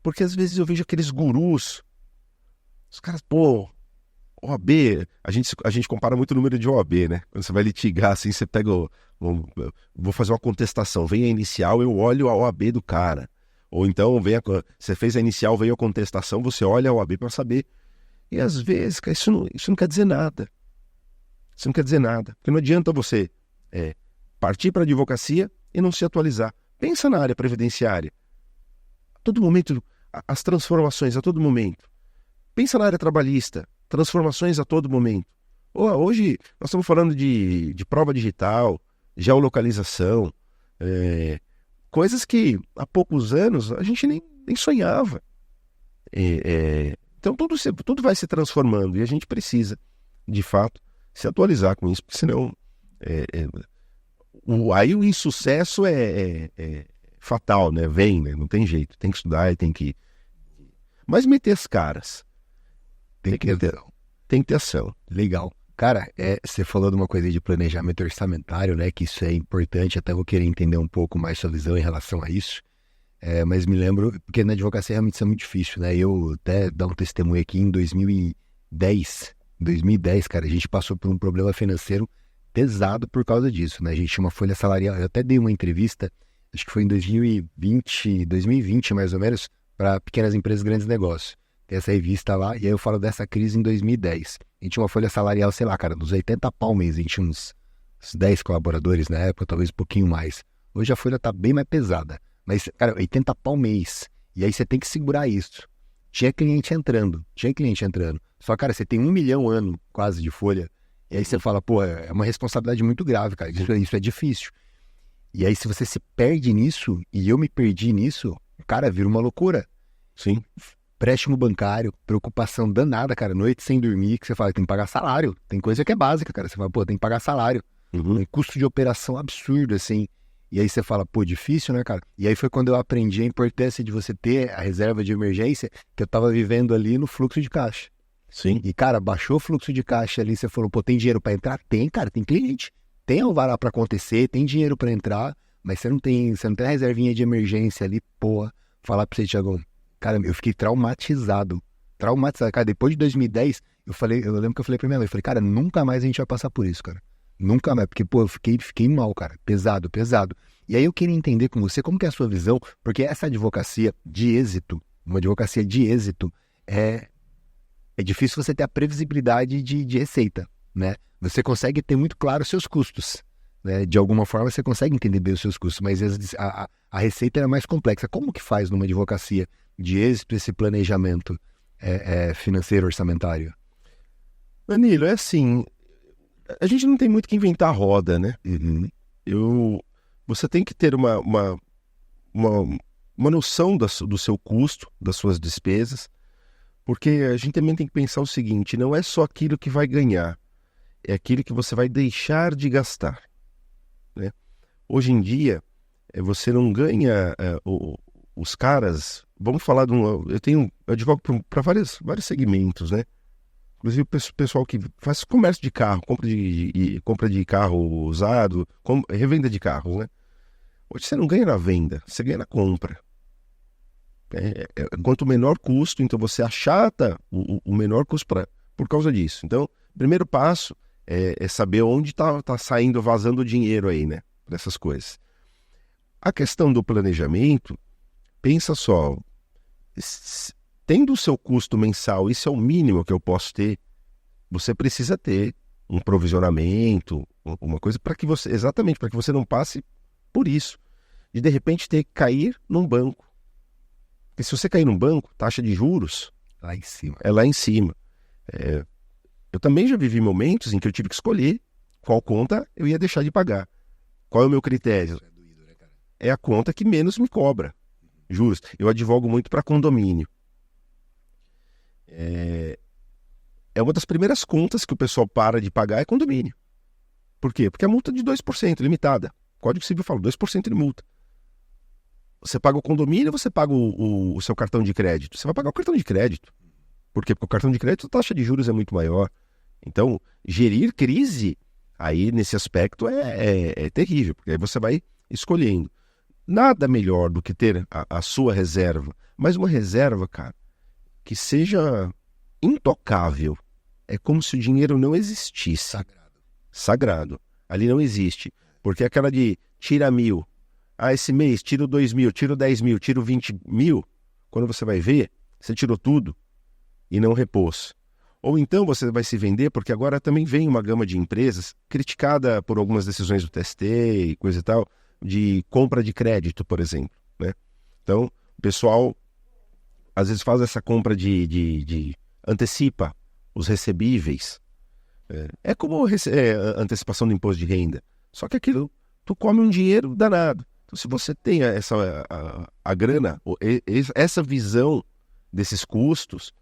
Porque às vezes eu vejo aqueles gurus, os caras, OAB, a gente compara muito o número de OAB, né? Quando você vai litigar, assim, você pega, vou fazer uma contestação, vem a inicial, eu olho a OAB do cara. Ou então, você fez a inicial, veio a contestação, você olha a OAB para saber. E às vezes, cara, isso não quer dizer nada. Isso não quer dizer nada. Porque não adianta você partir para a advocacia e não se atualizar. Pensa na área previdenciária. A todo momento, as transformações a todo momento. Pensa na área trabalhista, transformações a todo momento. Hoje nós estamos falando de prova digital, geolocalização, coisas que há poucos anos a gente nem sonhava. Então tudo vai se transformando e a gente precisa, de fato, se atualizar com isso, porque senão aí o insucesso é fatal, né? Vem, né? Não tem jeito, tem que estudar e tem que... Mas meter as caras. Tem que ter ação. Legal. Cara, você falou de uma coisa aí de planejamento orçamentário, né? Que isso é importante, até vou querer entender um pouco mais sua visão em relação a isso. Mas me lembro, porque na advocacia realmente isso é muito difícil, né? Eu até dar um testemunho aqui em 2010, cara, a gente passou por um problema financeiro pesado por causa disso, né? A gente tinha uma folha salarial, eu até dei uma entrevista, acho que foi em 2020 mais ou menos, para Pequenas Empresas Grandes Negócios. Tem essa revista lá, e aí eu falo dessa crise em 2010. A gente tinha uma folha salarial, sei lá, cara, dos 80 pau mês, a gente tinha uns 10 colaboradores na época, talvez um pouquinho mais. Hoje a folha tá bem mais pesada, mas, cara, 80 pau mês, e aí você tem que segurar isso. Tinha cliente entrando. Só, cara, você tem 1 milhão ano quase de folha, e aí você fala, é uma responsabilidade muito grave, cara, isso é difícil. E aí se você se perde nisso, e eu me perdi nisso, cara, vira uma loucura. Sim. Empréstimo bancário, preocupação danada, cara, noite sem dormir, que você fala, tem que pagar salário. Tem coisa que é básica, cara, você fala, tem que pagar salário. Tem custo de operação absurdo, assim. E aí você fala, difícil, né, cara? E aí foi quando eu aprendi a importância de você ter a reserva de emergência, que eu tava vivendo ali no fluxo de caixa. Sim. E, cara, baixou o fluxo de caixa ali, você falou, tem dinheiro pra entrar? Tem, cara, tem cliente. Tem alvará pra acontecer, tem dinheiro pra entrar, mas você não tem a reservinha de emergência ali, falar pra você, Thiagão, cara, eu fiquei traumatizado, cara, depois de 2010, eu lembro que eu falei pra minha mãe, cara, nunca mais a gente vai passar por isso, cara, nunca mais, porque, eu fiquei mal, cara, pesado, e aí eu queria entender com você, como que é a sua visão, porque essa advocacia de êxito, é difícil você ter a previsibilidade de receita, né, você consegue ter muito claro os seus custos, né? De alguma forma você consegue entender bem os seus custos, mas a receita é mais complexa. Como que faz numa advocacia de êxito esse planejamento financeiro orçamentário? Danilo, é assim, a gente não tem muito que inventar a roda, né? Uhum. Você tem que ter uma noção do seu custo, das suas despesas, porque a gente também tem que pensar o seguinte, não é só aquilo que vai ganhar, é aquilo que você vai deixar de gastar, né? Hoje em dia, você não ganha os caras, vamos falar eu advogo para vários segmentos, né? Inclusive o pessoal que faz comércio de carro, compra de carro usado, revenda de carros, né? Hoje você não ganha na venda, você ganha na compra. Quanto menor custo, então você achata o menor custo por causa disso. Então, o primeiro passo é saber onde tá saindo, vazando o dinheiro aí, né? Dessas coisas. A questão do planejamento, pensa só, tendo o seu custo mensal, isso é o mínimo que eu posso ter, você precisa ter um provisionamento, uma coisa exatamente para que você não passe por isso, de repente ter que cair num banco. Porque se você cair num banco, taxa de juros Lá em cima. é lá em cima. Eu também já vivi momentos em que eu tive que escolher qual conta eu ia deixar de pagar. Qual é o meu critério? É a conta que menos me cobra juros. Eu advogo muito para condomínio. É uma das primeiras contas que o pessoal para de pagar é condomínio. Por quê? Porque a multa é de 2%, limitada. O Código Civil fala 2% de multa. Você paga o condomínio ou você paga o seu cartão de crédito? Você vai pagar o cartão de crédito. Por quê? Porque o cartão de crédito, a taxa de juros é muito maior. Então, gerir crise, aí nesse aspecto é terrível, porque aí você vai escolhendo. Nada melhor do que ter a sua reserva, mas uma reserva, cara, que seja intocável. É como se o dinheiro não existisse. Sagrado. Ali não existe. Porque aquela de tira 1.000, esse mês tiro 2.000, tiro 10.000, tiro 20.000, quando você vai ver, você tirou tudo e não repôs. Ou então você vai se vender, porque agora também vem uma gama de empresas criticada por algumas decisões do TST e coisa e tal, de compra de crédito, por exemplo, né? Então, o pessoal às vezes faz essa compra de antecipa os recebíveis. É como antecipação do imposto de renda. Só que aquilo, tu come um dinheiro danado. Então, se você tem a grana, essa visão desses custos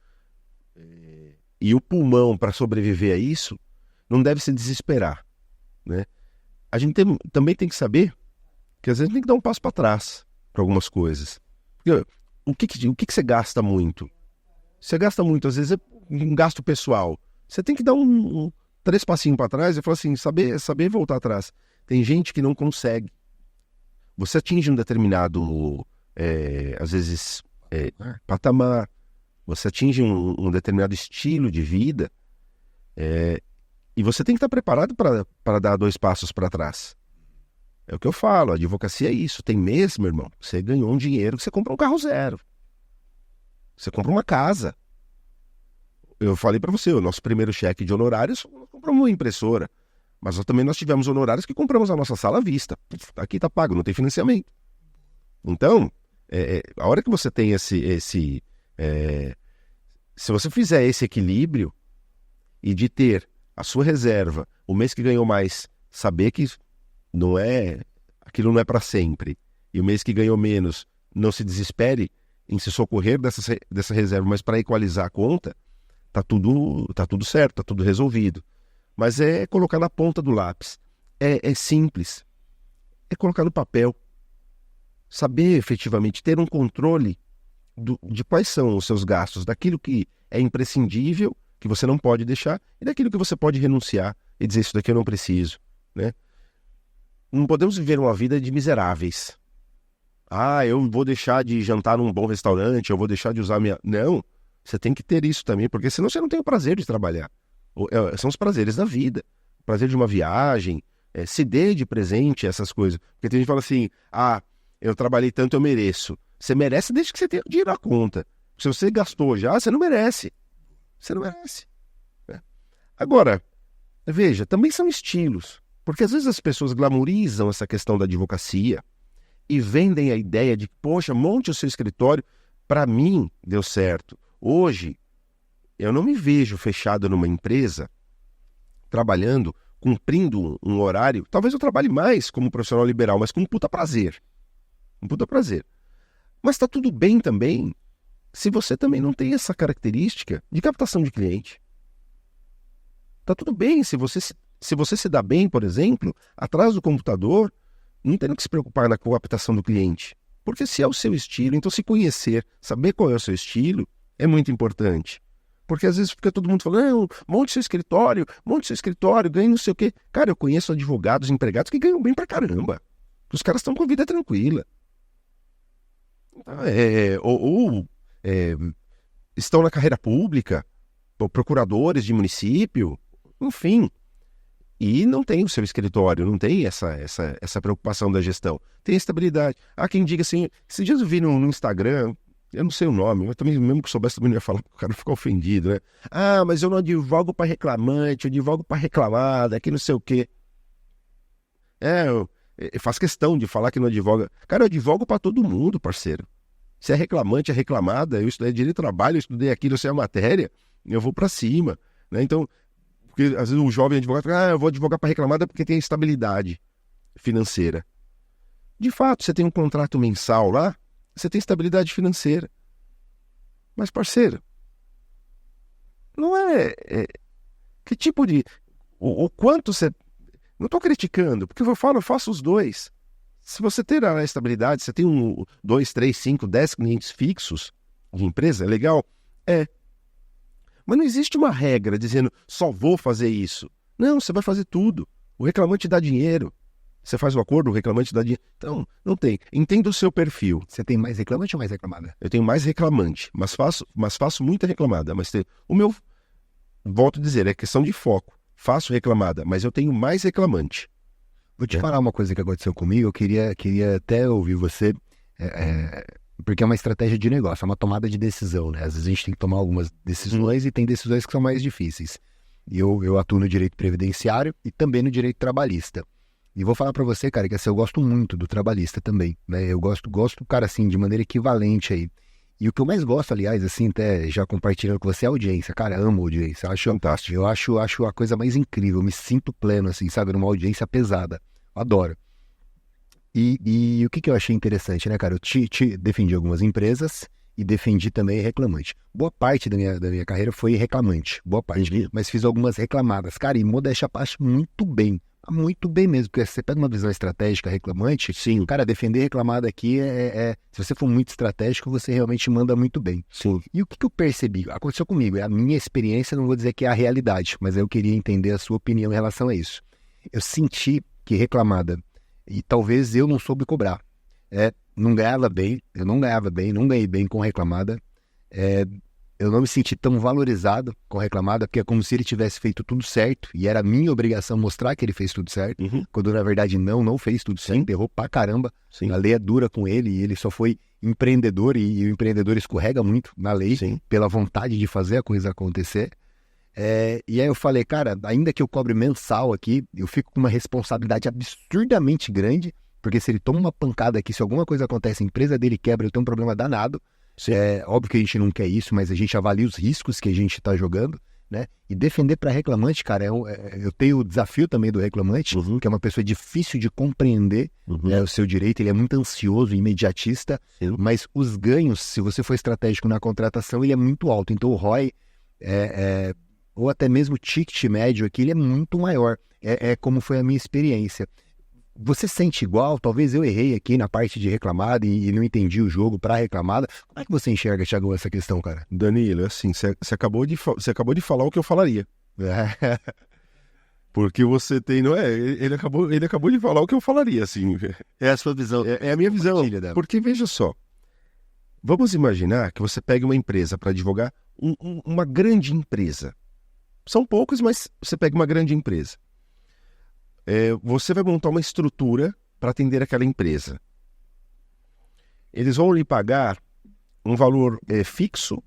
e o pulmão para sobreviver a isso, não deve se desesperar, né? A gente também tem que saber que às vezes tem que dar um passo para trás para algumas coisas. Porque, o que você gasta muito? Você gasta muito, às vezes é um gasto pessoal. Você tem que dar 3 passinhos para trás e falar assim, saber voltar atrás. Tem gente que não consegue. Você atinge um determinado, às vezes, patamar. Você atinge um determinado estilo de vida e você tem que estar preparado para dar 2 passos para trás. É o que eu falo, a advocacia é isso. Tem mês, meu irmão, você ganhou um dinheiro que você compra um carro zero. Você compra uma casa. Eu falei para você, o nosso primeiro cheque de honorários, nós compramos uma impressora. Mas nós tivemos honorários que compramos a nossa sala à vista. Aqui está pago, não tem financiamento. Então, a hora que você tem se você fizer esse equilíbrio e de ter a sua reserva, o mês que ganhou mais, saber que aquilo não é para sempre, e o mês que ganhou menos, não se desespere em se socorrer dessa reserva, mas para equalizar a conta, tá tudo certo, tá tudo resolvido. Mas é colocar na ponta do lápis. É simples. É colocar no papel. Saber efetivamente ter um controle de quais são os seus gastos, daquilo que é imprescindível, que você não pode deixar, e daquilo que você pode renunciar e dizer, isso daqui eu não preciso, né? Não podemos viver uma vida de miseráveis. Eu vou deixar de jantar num bom restaurante, eu vou deixar de usar minha... Não, você tem que ter isso também, porque senão você não tem o prazer de trabalhar. São os prazeres da vida. O prazer de uma viagem, se dê de presente essas coisas. Porque tem gente que fala assim, eu trabalhei tanto, eu mereço. Você merece desde que você tenha dinheiro na conta. Se você gastou já, você não merece. Você não merece. Agora, veja, também são estilos. Porque às vezes as pessoas glamorizam essa questão da advocacia e vendem a ideia de, poxa, monte o seu escritório. Para mim, deu certo. Hoje, eu não me vejo fechado numa empresa, trabalhando, cumprindo um horário. Talvez eu trabalhe mais como profissional liberal, mas com um puta prazer. Um puta prazer. Mas está tudo bem também se você também não tem essa característica de captação de cliente. Está tudo bem se você se dá bem, por exemplo, atrás do computador, não tendo que se preocupar na captação do cliente. Porque se é o seu estilo, então se conhecer, saber qual é o seu estilo, é muito importante. Porque às vezes fica todo mundo falando, não, monte seu escritório, ganhe não sei o quê. Cara, eu conheço advogados, empregados que ganham bem pra caramba. Os caras estão com a vida tranquila. Estão na carreira pública, ou procuradores de município, enfim. E não tem o seu escritório, não tem essa preocupação da gestão. Tem estabilidade. Há quem diga assim, esses dias eu vi no Instagram, eu não sei o nome, mas também mesmo que soubesse também não ia falar, o cara fica ofendido, né? Ah, mas eu não advogo para reclamante, eu advogo para reclamada, que não sei o quê. Eu faço questão de falar que não advoga. Cara, eu advogo para todo mundo, parceiro. Se é reclamante, é reclamada, eu estudei direito do trabalho, eu estudei aquilo, eu sei a matéria, eu vou para cima, né? Então, porque às vezes o jovem advogado fala, eu vou advogar para reclamada porque tem estabilidade financeira. De fato, você tem um contrato mensal lá, você tem estabilidade financeira. Mas, parceiro, não que tipo de... O quanto você... Não estou criticando, porque eu faço os dois. Se você ter a estabilidade, você tem 2, 3, 5, 10 clientes fixos de empresa, é legal? Mas não existe uma regra dizendo, só vou fazer isso. Não, você vai fazer tudo. O reclamante dá dinheiro. Você faz o acordo, o reclamante dá dinheiro. Então, não tem. Entenda o seu perfil. Você tem mais reclamante ou mais reclamada? Eu tenho mais reclamante, mas faço muita reclamada. Mas o meu, volto a dizer, é questão de foco. Faço reclamada, mas eu tenho mais reclamante. Vou te falar uma coisa que aconteceu comigo, eu queria até ouvir você, porque é uma estratégia de negócio, é uma tomada de decisão, né? Às vezes a gente tem que tomar algumas decisões e tem decisões que são mais difíceis. E eu atuo no direito previdenciário e também no direito trabalhista. E vou falar pra você, cara, que assim, eu gosto muito do trabalhista também, né? Eu gosto, cara, assim, de maneira equivalente aí. E o que eu mais gosto, aliás, assim, até já compartilhando com você, é a audiência. Cara, amo a audiência. Acho fantástico. Eu acho a coisa mais incrível. Eu me sinto pleno, assim, sabe? Numa audiência pesada. Adoro. E o que eu achei interessante, né, cara? Eu te defendi algumas empresas e defendi também reclamante. Boa parte da minha carreira foi reclamante. Boa parte. Mas fiz algumas reclamadas. Cara, e modéstia à parte, muito bem. Muito bem mesmo, porque você pega uma visão estratégica reclamante, sim, cara, defender reclamada aqui se você for muito estratégico, você realmente manda muito bem. Sim. E o que eu percebi? Aconteceu comigo, é a minha experiência, não vou dizer que é a realidade, mas eu queria entender a sua opinião em relação a isso. Eu senti que reclamada, e talvez eu não soube cobrar, não ganhava bem, não ganhei bem com reclamada, eu não me senti tão valorizado com reclamada, porque é como se ele tivesse feito tudo certo, e era minha obrigação mostrar que ele fez tudo certo, quando na verdade não fez tudo certo, errou pra caramba. Sim. A lei é dura com ele, e ele só foi empreendedor, e o empreendedor escorrega muito na lei, sim, pela vontade de fazer a coisa acontecer. E aí eu falei, cara, ainda que eu cobre mensal aqui, eu fico com uma responsabilidade absurdamente grande, porque se ele toma uma pancada aqui, se alguma coisa acontece, a empresa dele quebra, eu tenho um problema danado. Óbvio que a gente não quer isso, mas a gente avalia os riscos que a gente está jogando, né? E defender para reclamante, cara, eu tenho o desafio também do reclamante, que é uma pessoa difícil de compreender o seu direito, ele é muito ansioso, imediatista, mas os ganhos, se você for estratégico na contratação, ele é muito alto. Então o ROI, ou até mesmo o ticket médio aqui, ele é muito maior. Como foi a minha experiência. Você sente igual? Talvez eu errei aqui na parte de reclamada e não entendi o jogo para reclamada. Como é que você enxerga, Thiago, essa questão, cara? Danilo, assim, você acabou de falar o que eu falaria. Porque você tem, não é? Ele acabou de falar o que eu falaria, assim. É a sua visão. É a minha visão. Porque, veja só, vamos imaginar que você pegue uma empresa para advogar, uma grande empresa. São poucos, mas você pega uma grande empresa. Você vai montar uma estrutura para atender aquela empresa. Eles vão lhe pagar um valor fixo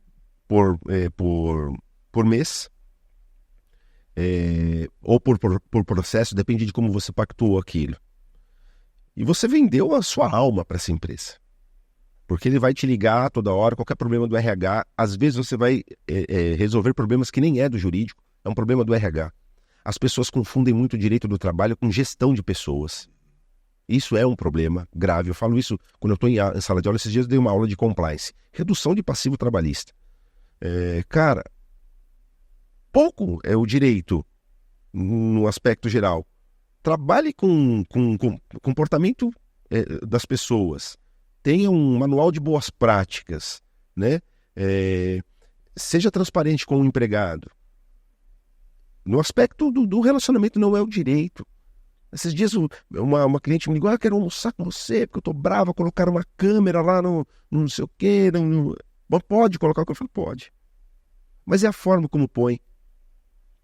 por mês, ou por processo, depende de como você pactuou aquilo. E você vendeu a sua alma para essa empresa. Porque ele vai te ligar toda hora, qualquer problema do RH. Às vezes você vai resolver problemas que nem é do jurídico, é um problema do RH. As pessoas confundem muito o direito do trabalho com gestão de pessoas. Isso é um problema grave. Eu falo isso quando eu estou em sala de aula. Esses dias eu dei uma aula de compliance. Redução de passivo trabalhista. Cara, pouco é o direito no aspecto geral. Trabalhe com comportamento das pessoas. Tenha um manual de boas práticas, né? Seja transparente com o empregado. No aspecto do relacionamento não é o direito. Esses dias uma cliente me ligou, quero almoçar com você, porque eu tô brava, colocaram uma câmera lá no não sei o quê. Pode colocar o que eu falo? Pode. Mas é a forma como põe.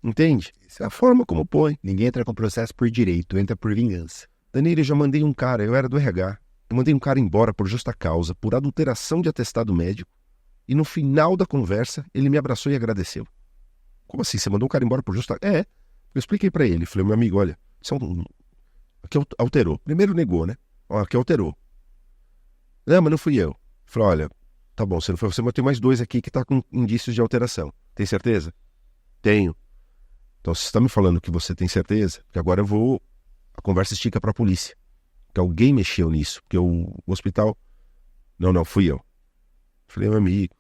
Entende? É a forma como põe. Ninguém entra com processo por direito, entra por vingança. Danilo, eu já mandei um cara, eu era do RH, eu mandei um cara embora por justa causa, por adulteração de atestado médico, e no final da conversa, ele me abraçou e agradeceu. Como assim? Você mandou um cara embora por justa causa? Eu expliquei pra ele, falei, meu amigo, olha, aqui alterou. Primeiro negou, né? Aqui alterou. Não, mas não fui eu. Falei, olha, tá bom, você não foi você, mas tem mais 2 aqui que tá com indícios de alteração. Tem certeza? Tenho. Então, você está me falando que você tem certeza, que agora a conversa estica para a polícia. Que alguém mexeu nisso, porque o hospital... Não, fui eu. Falei, meu amigo,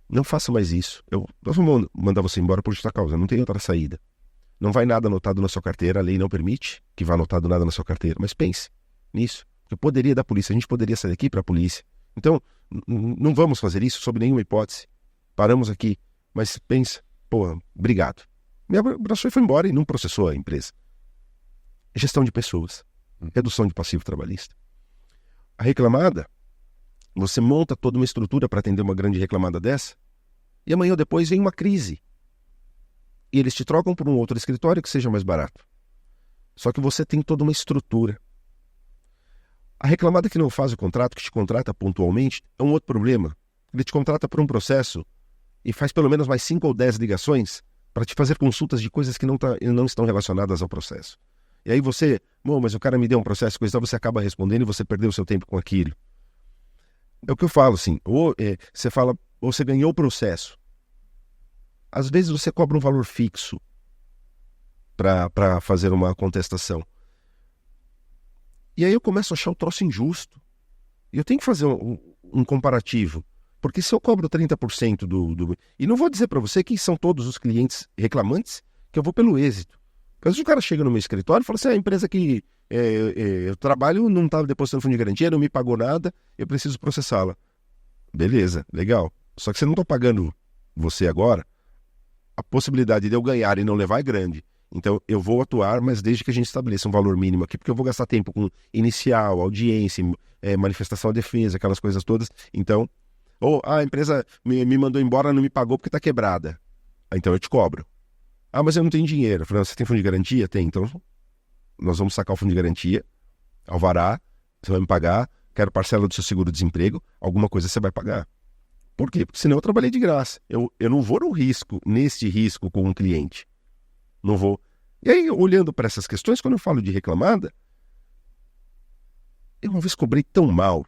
não faça mais isso. Nós vamos mandar você embora por justa causa, não tem outra saída. Não vai nada anotado na sua carteira, a lei não permite que vá anotado nada na sua carteira, mas pense nisso. Eu poderia dar polícia, a gente poderia sair daqui para a polícia. Então, não vamos fazer isso sob nenhuma hipótese. Paramos aqui, mas pensa, obrigado. Me abraçou e foi embora e não processou a empresa. Gestão de pessoas. Redução de passivo trabalhista. A reclamada, você monta toda uma estrutura para atender uma grande reclamada dessa, e amanhã ou depois vem uma crise. E eles te trocam por um outro escritório que seja mais barato. Só que você tem toda uma estrutura. A reclamada que não faz o contrato, que te contrata pontualmente, é um outro problema. Ele te contrata por um processo e faz pelo menos mais 5 ou 10 ligações para te fazer consultas de coisas que não estão relacionadas ao processo. E aí mas o cara me deu um processo, coisa, você acaba respondendo e você perdeu o seu tempo com aquilo. É o que eu falo, assim, ou você ganhou o processo. Às vezes você cobra um valor fixo para fazer uma contestação. E aí eu começo a achar o troço injusto. E eu tenho que fazer um comparativo. Porque se eu cobro 30% E não vou dizer para você quem são todos os clientes reclamantes, que eu vou pelo êxito. Porque se o cara chega no meu escritório e fala assim, a empresa que eu trabalho não estava depositando fundo de garantia, não me pagou nada, eu preciso processá-la. Beleza, legal. Só que você não está pagando você agora, a possibilidade de eu ganhar e não levar é grande. Então eu vou atuar, mas desde que a gente estabeleça um valor mínimo aqui, porque eu vou gastar tempo com inicial, audiência, manifestação à defesa, aquelas coisas todas. Então, a empresa me mandou embora, não me pagou porque está quebrada. Então eu te cobro. Mas eu não tenho dinheiro. Eu falei, você tem fundo de garantia? Tem. Então nós vamos sacar o fundo de garantia, alvará, você vai me pagar, quero parcela do seu seguro-desemprego, alguma coisa você vai pagar. Por quê? Porque senão eu trabalhei de graça. Eu não vou neste risco com um cliente. Não vou. E aí, olhando para essas questões, quando eu falo de reclamada, eu uma vez cobrei tão mal.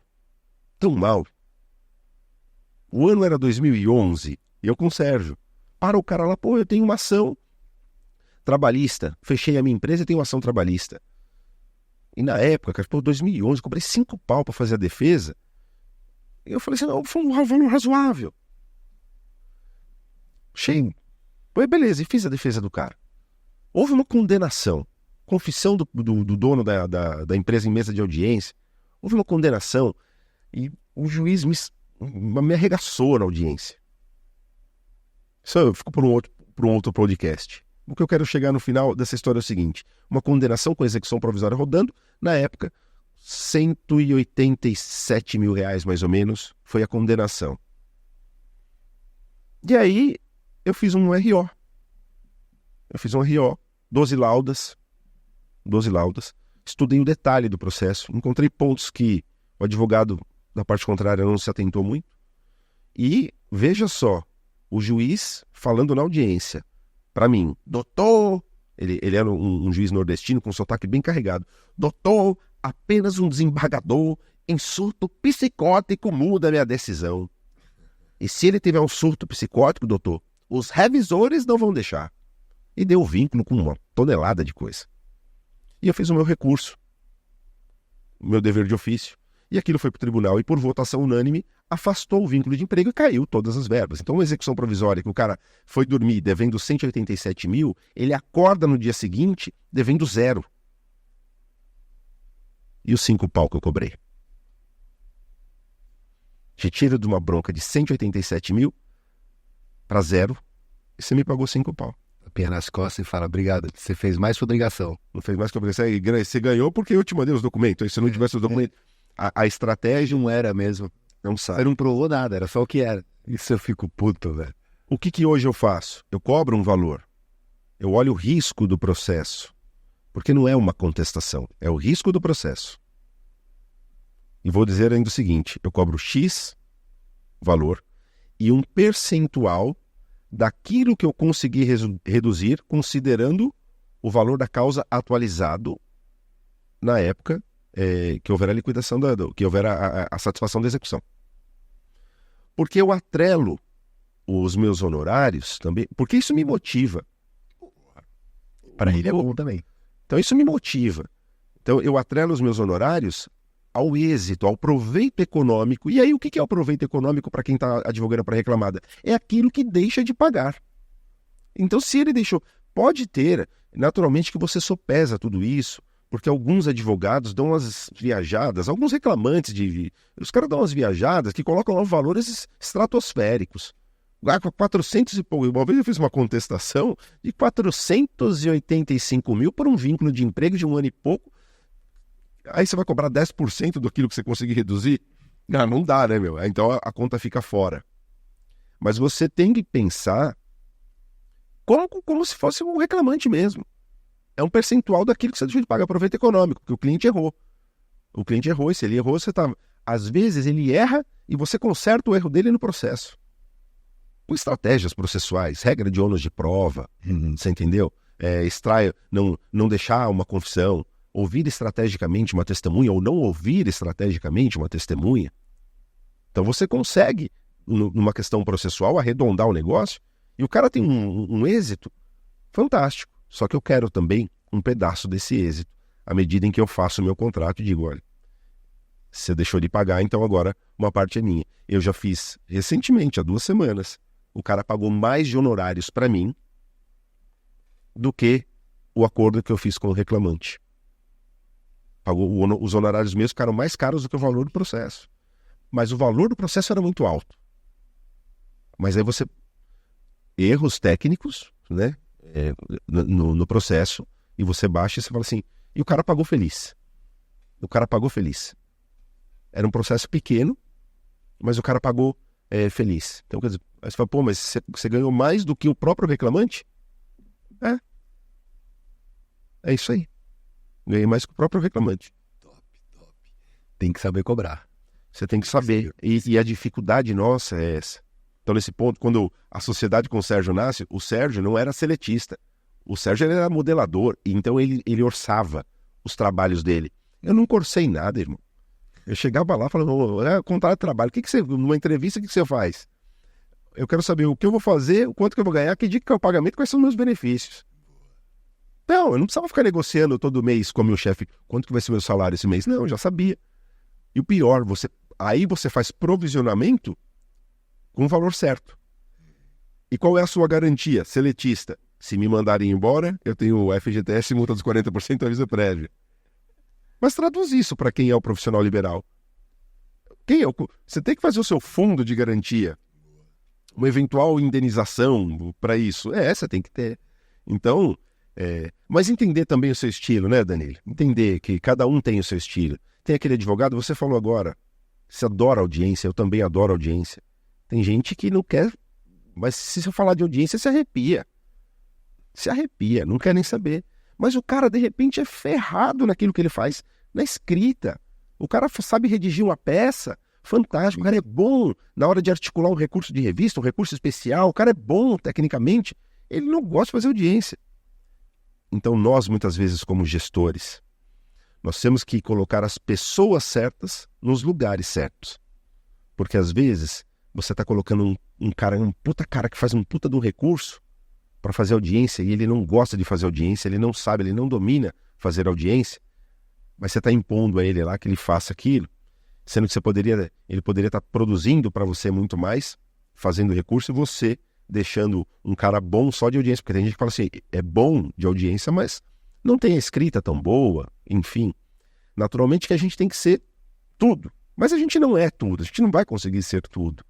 O ano era 2011, e eu com o Sérgio. Para o cara lá, eu tenho uma ação trabalhista. Fechei a minha empresa e tenho uma ação trabalhista. E na época, cara, 2011, cobrei 5 pau para fazer a defesa. E eu falei assim, não, foi um valor razoável. Beleza, e fiz a defesa do cara. Houve uma condenação. Confissão do dono da empresa em mesa de audiência. Houve uma condenação e o juiz me arregaçou na audiência. Isso ficou por um outro podcast. O que eu quero chegar no final dessa história é o seguinte. Uma condenação com execução provisória rodando, na época, 187 mil reais mais ou menos, foi a condenação. E aí, eu fiz um RO. 12 laudas. Estudei o detalhe do processo. Encontrei pontos que o advogado da parte contrária não se atentou muito. E, veja só, o juiz falando na audiência. para mim, doutor, ele era um juiz nordestino com um sotaque bem carregado, doutor, apenas um desembargador em surto psicótico muda minha decisão. E se ele tiver um surto psicótico, doutor, os revisores não vão deixar. E deu o vínculo com uma tonelada de coisa. E eu fiz o meu recurso, o meu dever de ofício, e aquilo foi para o tribunal e por votação unânime afastou o vínculo de emprego e caiu todas as verbas. Então uma execução provisória que o cara foi dormir devendo 187 mil, ele acorda no dia seguinte devendo 0. E os 5 pau que eu cobrei? Te tira de uma bronca de 187 mil para 0 e você me pagou 5 pau. Aperta nas costas e fala, obrigado, você fez mais sua obrigação. Não fez mais que obrigação. Você ganhou porque eu te mandei os documentos. Se não tivesse os documentos, a estratégia Não era mesmo. não sabe. Você não provou nada, era só o que era. Isso eu fico puto, velho. O que hoje eu faço? Eu cobro um valor. Eu olho o risco do processo. Porque não é uma contestação, é o risco do processo. E vou dizer ainda o seguinte, eu cobro X valor e um percentual daquilo que eu consegui reduzir, considerando o valor da causa atualizado na época que houver a liquidação, que houver a satisfação da execução. Porque eu atrelo os meus honorários também, porque isso me motiva. Para ele é bom também. Então isso me motiva. Então eu atrelo os meus honorários ao êxito, ao proveito econômico. E aí o que é o proveito econômico para quem está advogando para reclamada? É aquilo que deixa de pagar. Então se ele deixou, pode ter, naturalmente que você sopesa tudo isso, porque alguns advogados dão umas viajadas, alguns reclamantes os caras dão umas viajadas que colocam lá valores estratosféricos. 400 e pouco. Uma vez eu fiz uma contestação de 485 mil por um vínculo de emprego de 1 ano e pouco. Aí você vai cobrar 10% daquilo que você conseguir reduzir? Não dá, né, meu? Então a conta fica fora. Mas você tem que pensar como se fosse um reclamante mesmo. É um percentual daquilo que você deixou de pagar proveito econômico, que o cliente errou. O cliente errou, e se ele errou, você tá... Às vezes ele erra e você conserta o erro dele no processo. Com estratégias processuais, regra de ônus de prova, você entendeu? Não deixar uma confissão, ouvir estrategicamente uma testemunha ou não ouvir estrategicamente uma testemunha. Então você consegue, numa questão processual, arredondar o negócio e o cara tem um êxito fantástico. Só que eu quero também um pedaço desse êxito à medida em que eu faço o meu contrato e digo, olha, você deixou de pagar, então agora uma parte é minha. Eu já fiz recentemente, há 2 semanas, o cara pagou mais de honorários para mim do que o acordo que eu fiz com o reclamante. Pagou os honorários meus ficaram mais caros do que o valor do processo. Mas o valor do processo era muito alto. Mas aí você... Erros técnicos, né? No processo, e você baixa e você fala assim, e o cara pagou feliz. O cara pagou feliz. Era um processo pequeno, mas o cara pagou feliz. Então, quer dizer, aí você fala, pô, mas você ganhou mais do que o próprio reclamante? É isso aí. Ganhei mais que o próprio reclamante. Top. Tem que saber cobrar. Você tem que saber. E a dificuldade nossa é essa. Então, nesse ponto, quando a sociedade com o Sérgio nasce, o Sérgio não era seletista. O Sérgio ele era modelador, e então ele orçava os trabalhos dele. Eu nunca orcei nada, irmão. Eu chegava lá e falava, contrato de trabalho, o que você, numa entrevista, o que você faz? Eu quero saber o que eu vou fazer, o quanto que eu vou ganhar, que dia que é o pagamento, quais são os meus benefícios. Não, eu não precisava ficar negociando todo mês com o meu chefe, quanto que vai ser o meu salário esse mês. Não, eu já sabia. E o pior, aí você faz provisionamento com o valor certo. E qual é a sua garantia? Seletista. Se me mandarem embora, eu tenho o FGTS, multa dos 40% aviso prévio. Mas traduz isso para quem é o profissional liberal. Você tem que fazer o seu fundo de garantia. Uma eventual indenização para isso. Você tem que ter. Então, mas entender também o seu estilo, né, Danilo? Entender que cada um tem o seu estilo. Tem aquele advogado, você falou agora, você adora audiência, eu também adoro audiência. Tem gente que não quer, mas se eu falar de audiência, se arrepia. Se arrepia, não quer nem saber. Mas o cara, de repente, é ferrado naquilo que ele faz, na escrita. O cara sabe redigir uma peça, fantástico. O cara é bom na hora de articular um recurso de revista, um recurso especial. O cara é bom tecnicamente. ele não gosta de fazer audiência. Então nós, muitas vezes, como gestores, nós temos que colocar as pessoas certas nos lugares certos. Porque às vezes você está colocando um puta cara que faz um puta de um recurso para fazer audiência e ele não gosta de fazer audiência, ele não sabe, ele não domina fazer audiência, mas você está impondo a ele lá que ele faça aquilo, sendo que ele poderia estar produzindo para você muito mais, fazendo recurso, e você deixando um cara bom só de audiência, porque tem gente que fala assim, é bom de audiência, mas não tem a escrita tão boa, enfim. Naturalmente que a gente tem que ser tudo, mas a gente não é tudo, a gente não vai conseguir ser tudo,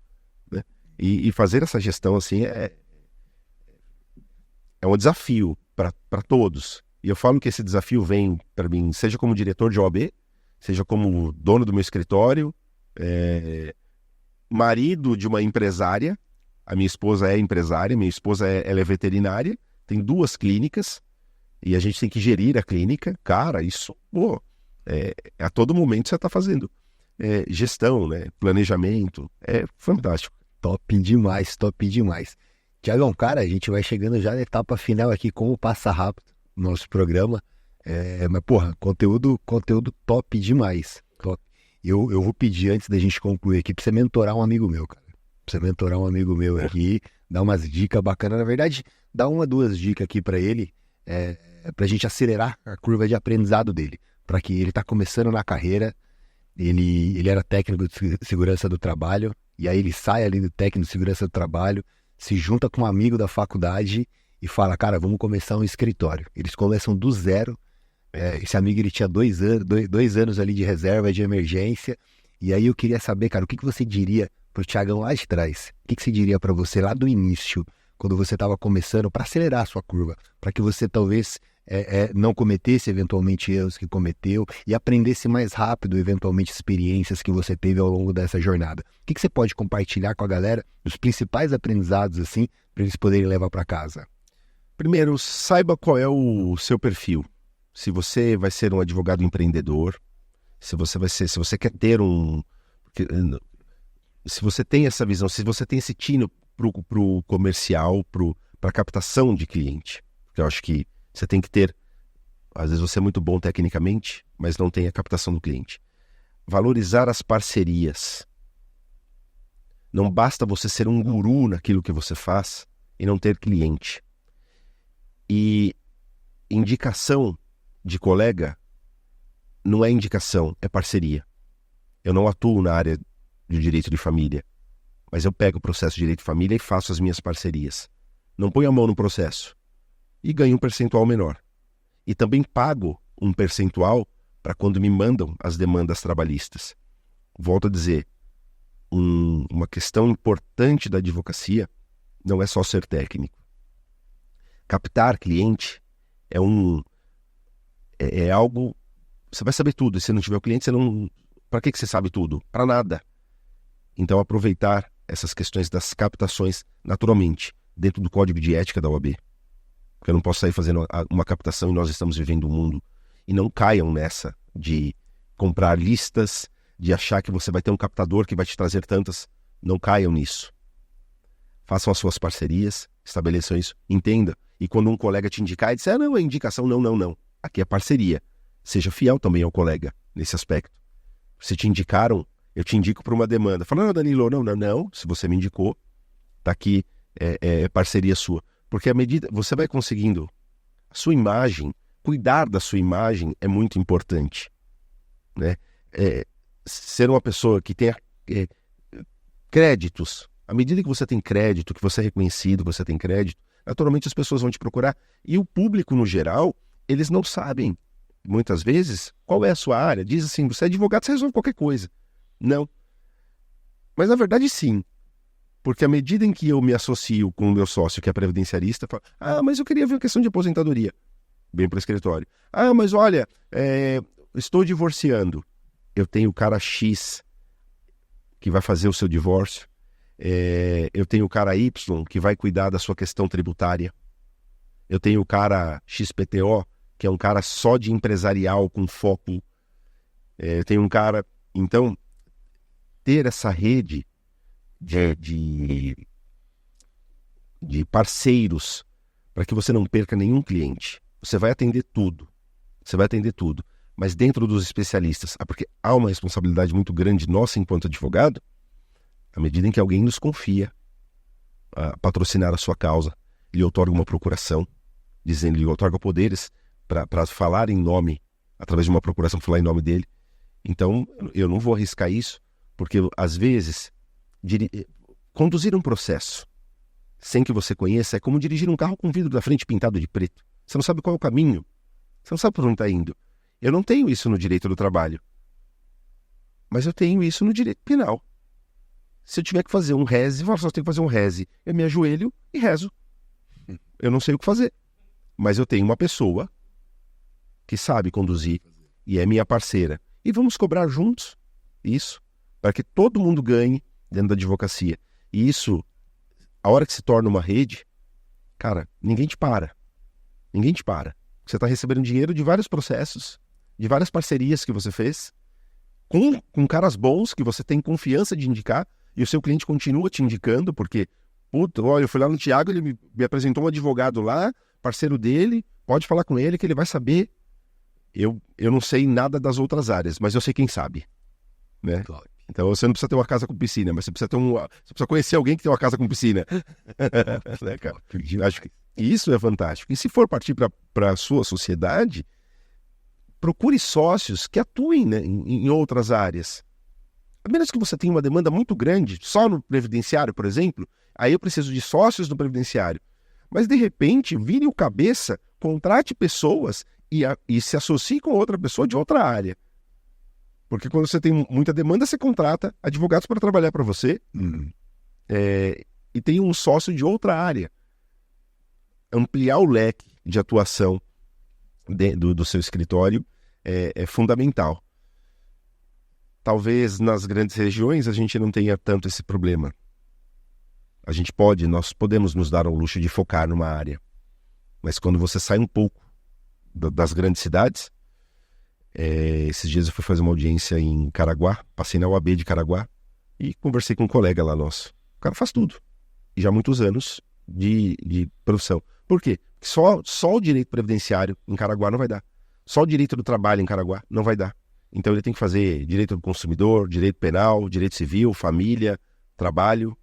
né? E fazer essa gestão assim é um desafio para todos. E eu falo que esse desafio vem para mim, seja como diretor de OAB, seja como dono do meu escritório, marido de uma empresária. A minha esposa é empresária, minha esposa ela é veterinária, tem 2 clínicas e a gente tem que gerir a clínica. Cara, isso, a todo momento você está fazendo gestão, né? Planejamento, é fantástico. Top demais, top demais. Tiagão, cara, a gente vai chegando já na etapa final aqui, como passa rápido no nosso programa. Mas, porra, conteúdo top demais. Top. Eu vou pedir, antes da gente concluir aqui, pra você mentorar um amigo meu, cara. Pra você mentorar um amigo meu aqui, dar umas dicas bacanas. Na verdade, dá 1, 2 dicas aqui pra ele, pra gente acelerar a curva de aprendizado dele. Pra que ele tá começando na carreira, ele era técnico de segurança do trabalho, e aí ele sai ali do técnico de segurança do trabalho, se junta com um amigo da faculdade e fala, cara, vamos começar um escritório. Eles começam do zero. Esse amigo, ele tinha 2 anos ali de reserva, de emergência. E aí eu queria saber, cara, o que você diria pro Tiagão lá de trás? O que você diria para você lá do início, quando você estava começando, para acelerar a sua curva, para que você talvez não cometesse eventualmente erros que cometeu e aprendesse mais rápido, eventualmente, experiências que você teve ao longo dessa jornada? O que você pode compartilhar com a galera dos principais aprendizados, assim, para eles poderem levar para casa? Primeiro, saiba qual é o seu perfil. Se você vai ser um advogado empreendedor, se você quer ter se você tem essa visão, se você tem esse tino pro comercial, para captação de cliente. Porque eu acho que você tem que ter, às vezes você é muito bom tecnicamente, mas não tem a captação do cliente. Valorizar as parcerias. Não basta você ser um guru naquilo que você faz e não ter cliente. E indicação de colega não é indicação, é parceria. Eu não atuo na área de direito de família, mas eu pego o processo de direito de família e faço as minhas parcerias. Não ponho a mão no processo e ganho um percentual menor. E também pago um percentual para quando me mandam as demandas trabalhistas. Volto a dizer, uma questão importante da advocacia não é só ser técnico. Captar cliente é algo... Você vai saber tudo, e se não tiver o cliente, você não... Para que você sabe tudo? Para nada. Então, aproveitar essas questões das captações naturalmente, dentro do código de ética da OAB. Porque eu não posso sair fazendo uma captação e nós estamos vivendo um mundo. E não caiam nessa de comprar listas, de achar que você vai ter um captador que vai te trazer tantas. Não caiam nisso. Façam as suas parcerias, estabeleçam isso, entenda. E quando um colega te indicar, e disser, não, é indicação, não. Aqui é parceria. Seja fiel também ao colega nesse aspecto. Se te indicaram, eu te indico para uma demanda. Fala, não, Danilo, não. Se você me indicou, tá aqui, é parceria sua. Porque à medida você vai conseguindo a sua imagem, cuidar da sua imagem é muito importante, né? Ser uma pessoa que tenha créditos. À medida que você tem crédito, que você é reconhecido, que você tem crédito, naturalmente as pessoas vão te procurar. E o público, no geral, eles não sabem, muitas vezes, qual é a sua área. Diz assim, você é advogado, você resolve qualquer coisa. Não. Mas na verdade sim. Porque à medida em que eu me associo com o meu sócio, que é previdenciarista, eu falo, mas eu queria ver a questão de aposentadoria. Bem para o escritório. Mas olha, estou divorciando. Eu tenho o cara X que vai fazer o seu divórcio. Eu tenho o cara Y que vai cuidar da sua questão tributária. Eu tenho o cara XPTO, que é um cara só de empresarial com foco. Eu tenho um cara... Então, ter essa rede de parceiros para que você não perca nenhum cliente. Você vai atender tudo. Você vai atender tudo. Mas dentro dos especialistas, porque há uma responsabilidade muito grande nossa enquanto advogado, à medida em que alguém nos confia a patrocinar a sua causa, lhe outorga uma procuração, dizendo, lhe outorga poderes para falar em nome, através de uma procuração, falar em nome dele. Então, eu não vou arriscar isso, porque às vezes conduzir um processo sem que você conheça é como dirigir um carro com vidro da frente pintado de preto. Você não sabe qual é o caminho, você não sabe por onde está indo. Eu não tenho isso no direito do trabalho, mas eu tenho isso no direito penal. Se eu tiver que fazer um reze, eu só tenho que fazer um reze. Eu me ajoelho e rezo. Eu não sei o que fazer, mas eu tenho uma pessoa que sabe conduzir e é minha parceira. E vamos cobrar juntos isso, para que todo mundo ganhe dentro da advocacia. E isso, a hora que se torna uma rede, cara, ninguém te para. Ninguém te para. Você está recebendo dinheiro de vários processos, de várias parcerias que você fez, com caras bons que você tem confiança de indicar, e o seu cliente continua te indicando, porque, puta, olha, eu fui lá no Thiago, ele me apresentou um advogado lá, parceiro dele, pode falar com ele que ele vai saber. Eu não sei nada das outras áreas, mas eu sei quem sabe, né? Claro. Então você não precisa ter uma casa com piscina, mas você precisa conhecer alguém que tem uma casa com piscina. Né, cara? Acho que isso é fantástico. E se for partir para a sua sociedade, procure sócios que atuem, né, em outras áreas. A menos que você tenha uma demanda muito grande, só no previdenciário, por exemplo, aí eu preciso de sócios no previdenciário. Mas, de repente, vire o cabeça, contrate pessoas e se associe com outra pessoa de outra área. Porque quando você tem muita demanda, você contrata advogados para trabalhar para você e tem um sócio de outra área. Ampliar o leque de atuação do seu escritório é fundamental. Talvez nas grandes regiões a gente não tenha tanto esse problema. Nós podemos nos dar ao luxo de focar numa área. Mas quando você sai um pouco das grandes cidades, esses dias eu fui fazer uma audiência em Caraguá, passei na UAB de Caraguá e conversei com um colega lá nosso. O cara faz tudo. E já há muitos anos de profissão. Por quê? Porque só o direito previdenciário em Caraguá não vai dar. Só o direito do trabalho em Caraguá não vai dar. Então ele tem que fazer direito do consumidor, direito penal, direito civil, família, trabalho,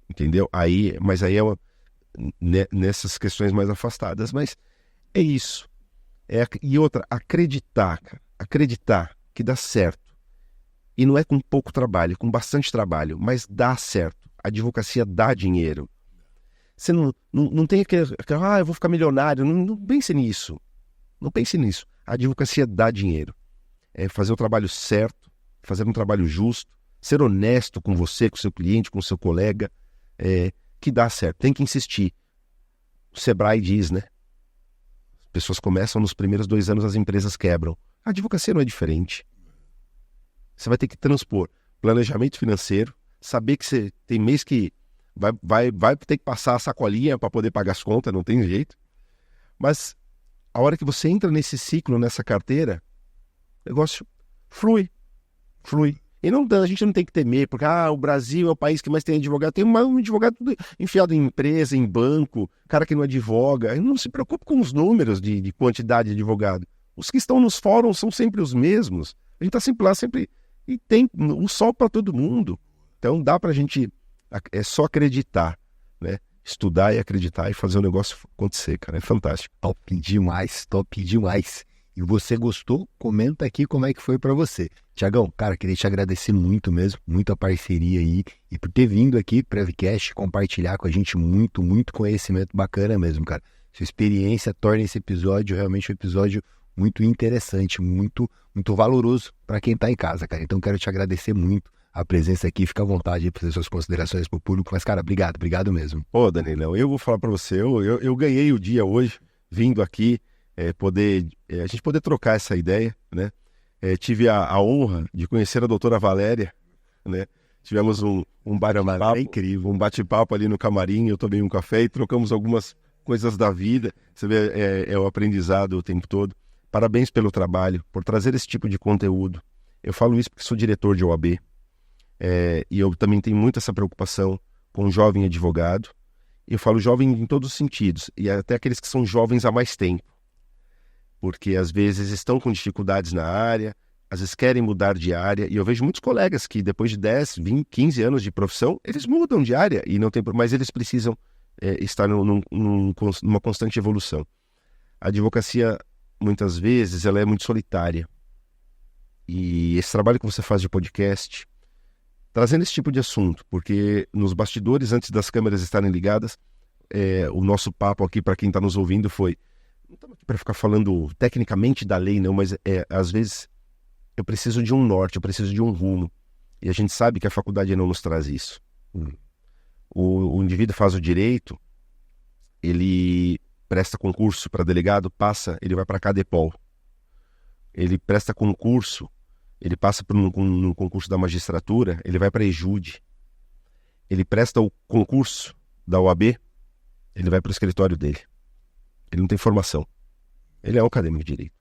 entendeu? Mas aí nessas questões mais afastadas. Mas é isso. E outra, acreditar que dá certo. E não é com pouco trabalho, é com bastante trabalho, mas dá certo. A advocacia dá dinheiro. Você não tem aquele, eu vou ficar milionário. Não pense nisso. Não pense nisso. A advocacia dá dinheiro. É fazer o trabalho certo, fazer um trabalho justo, ser honesto com você, com o seu cliente, com o seu colega, que dá certo. Tem que insistir. O Sebrae diz, né? As pessoas começam nos primeiros 2 anos, as empresas quebram. A advocacia não é diferente. Você vai ter que transpor planejamento financeiro, saber que você tem mês que vai ter que passar a sacolinha para poder pagar as contas, não tem jeito. Mas a hora que você entra nesse ciclo, nessa carteira, o negócio flui. E a gente não tem que temer, porque o Brasil é o país que mais tem advogado. Tem um advogado tudo enfiado em empresa, em banco, cara que não advoga. Não se preocupe com os números de quantidade de advogado. Os que estão nos fóruns são sempre os mesmos. A gente está sempre lá, sempre... E tem um sol para todo mundo. Então dá para a gente... É só acreditar, né? Estudar e acreditar e fazer o negócio acontecer, cara. É fantástico. Top demais. E você gostou? Comenta aqui como é que foi pra você. Tiagão, cara, queria te agradecer muito mesmo, muita parceria aí e por ter vindo aqui, Prevcast, compartilhar com a gente muito conhecimento bacana mesmo, cara. Sua experiência torna esse episódio realmente um episódio muito interessante, muito valoroso para quem tá em casa, cara. Então quero te agradecer muito a presença aqui, fica à vontade aí para fazer suas considerações pro público, mas cara, obrigado mesmo. Ô, Danilão, eu vou falar para você, eu ganhei o dia hoje, vindo aqui, a gente poder trocar essa ideia, né? Tive a honra de conhecer a doutora Valéria, né? Tivemos um bate-papo, incrível, um bate-papo ali no camarim, eu tomei um café e trocamos algumas coisas da vida. Você vê, é o aprendizado o tempo todo. Parabéns pelo trabalho, por trazer esse tipo de conteúdo. Eu falo isso porque sou diretor de OAB, e eu também tenho muito essa preocupação com o jovem advogado, Eu falo jovem em todos os sentidos, e até aqueles que são jovens há mais tempo, porque às vezes estão com dificuldades na área, às vezes querem mudar de área, e eu vejo muitos colegas que depois de 10, 20, 15 anos de profissão, eles mudam de área, e não tem, mas eles precisam estar numa constante evolução. A advocacia, muitas vezes, ela é muito solitária, e esse trabalho que você faz de podcast, trazendo esse tipo de assunto, porque nos bastidores, antes das câmeras estarem ligadas, o nosso papo aqui, para quem está nos ouvindo, foi: não estamos aqui para ficar falando tecnicamente da lei, não, mas às vezes eu preciso de um norte, eu preciso de um rumo. E a gente sabe que a faculdade não nos traz isso. O indivíduo faz o direito, ele presta concurso para delegado, passa, ele vai para a Cadepol. Ele presta concurso, ele passa por um concurso da magistratura, ele vai para a EJUDE. Ele presta o concurso da OAB, ele vai para o escritório dele. Ele não tem formação. Ele é um acadêmico de direito.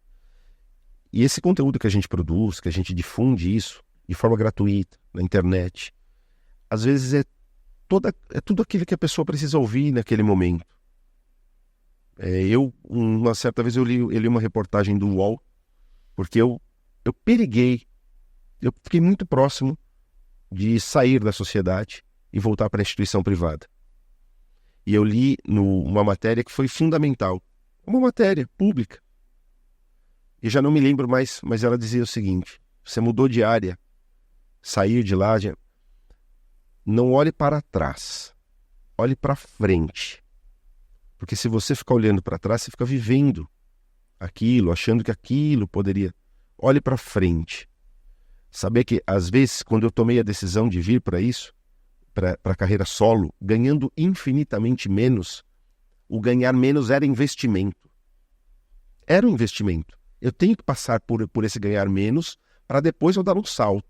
E esse conteúdo que a gente produz, que a gente difunde isso de forma gratuita, na internet, às vezes é tudo aquilo que a pessoa precisa ouvir naquele momento. Uma certa vez eu li uma reportagem do UOL, porque eu periguei, eu fiquei muito próximo de sair da sociedade e voltar para a instituição privada. E eu li uma matéria que foi fundamental, uma matéria pública. E já não me lembro mais, mas ela dizia o seguinte: você mudou de área, saiu de lá, não olhe para trás, olhe para frente. Porque se você ficar olhando para trás, você fica vivendo aquilo, achando que aquilo poderia... Olhe para frente. Saber que, às vezes, quando eu tomei a decisão de vir para isso, para a carreira solo, ganhando infinitamente menos, o ganhar menos era investimento. Era um investimento. Eu tenho que passar por esse ganhar menos para depois eu dar um salto.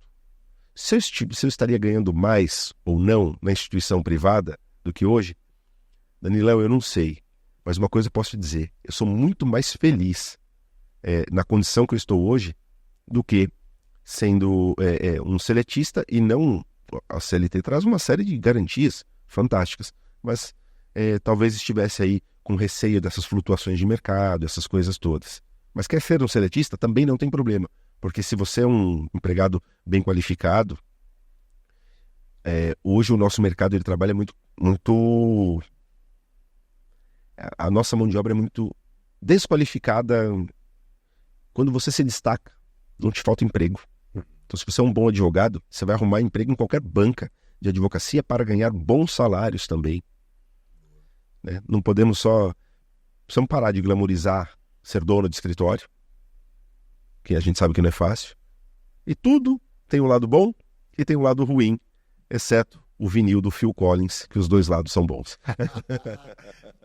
Se eu estaria ganhando mais ou não na instituição privada do que hoje, Danilão, eu não sei. Mas uma coisa eu posso te dizer: eu sou muito mais feliz na condição que eu estou hoje do que sendo um seletista, e não... A CLT traz uma série de garantias fantásticas, mas talvez estivesse aí com receio dessas flutuações de mercado, essas coisas todas. Mas quer ser um seletista, também não tem problema, porque se você é um empregado bem qualificado, hoje o nosso mercado ele trabalha muito... A nossa mão de obra é muito desqualificada. Quando você se destaca, não te falta emprego. Então, se você é um bom advogado, você vai arrumar emprego em qualquer banca de advocacia para ganhar bons salários também. Né? Não podemos precisamos parar de glamorizar ser dono de escritório, que a gente sabe que não é fácil. E tudo tem um lado bom e tem um lado ruim, exceto o vinil do Phil Collins, que os dois lados são bons.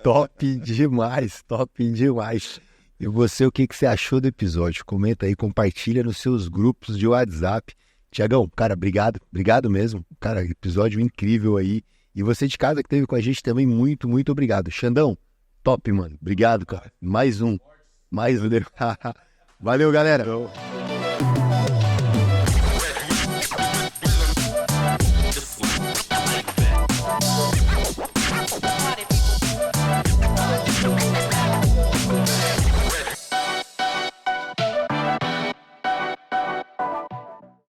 Top demais, top demais. E você, o que você achou do episódio? Comenta aí, compartilha nos seus grupos de WhatsApp. Tiagão, cara, obrigado mesmo. Cara, episódio incrível aí. E você de casa que esteve com a gente também, muito, muito obrigado. Xandão, top, mano. Obrigado, cara. Mais um. Valeu, galera.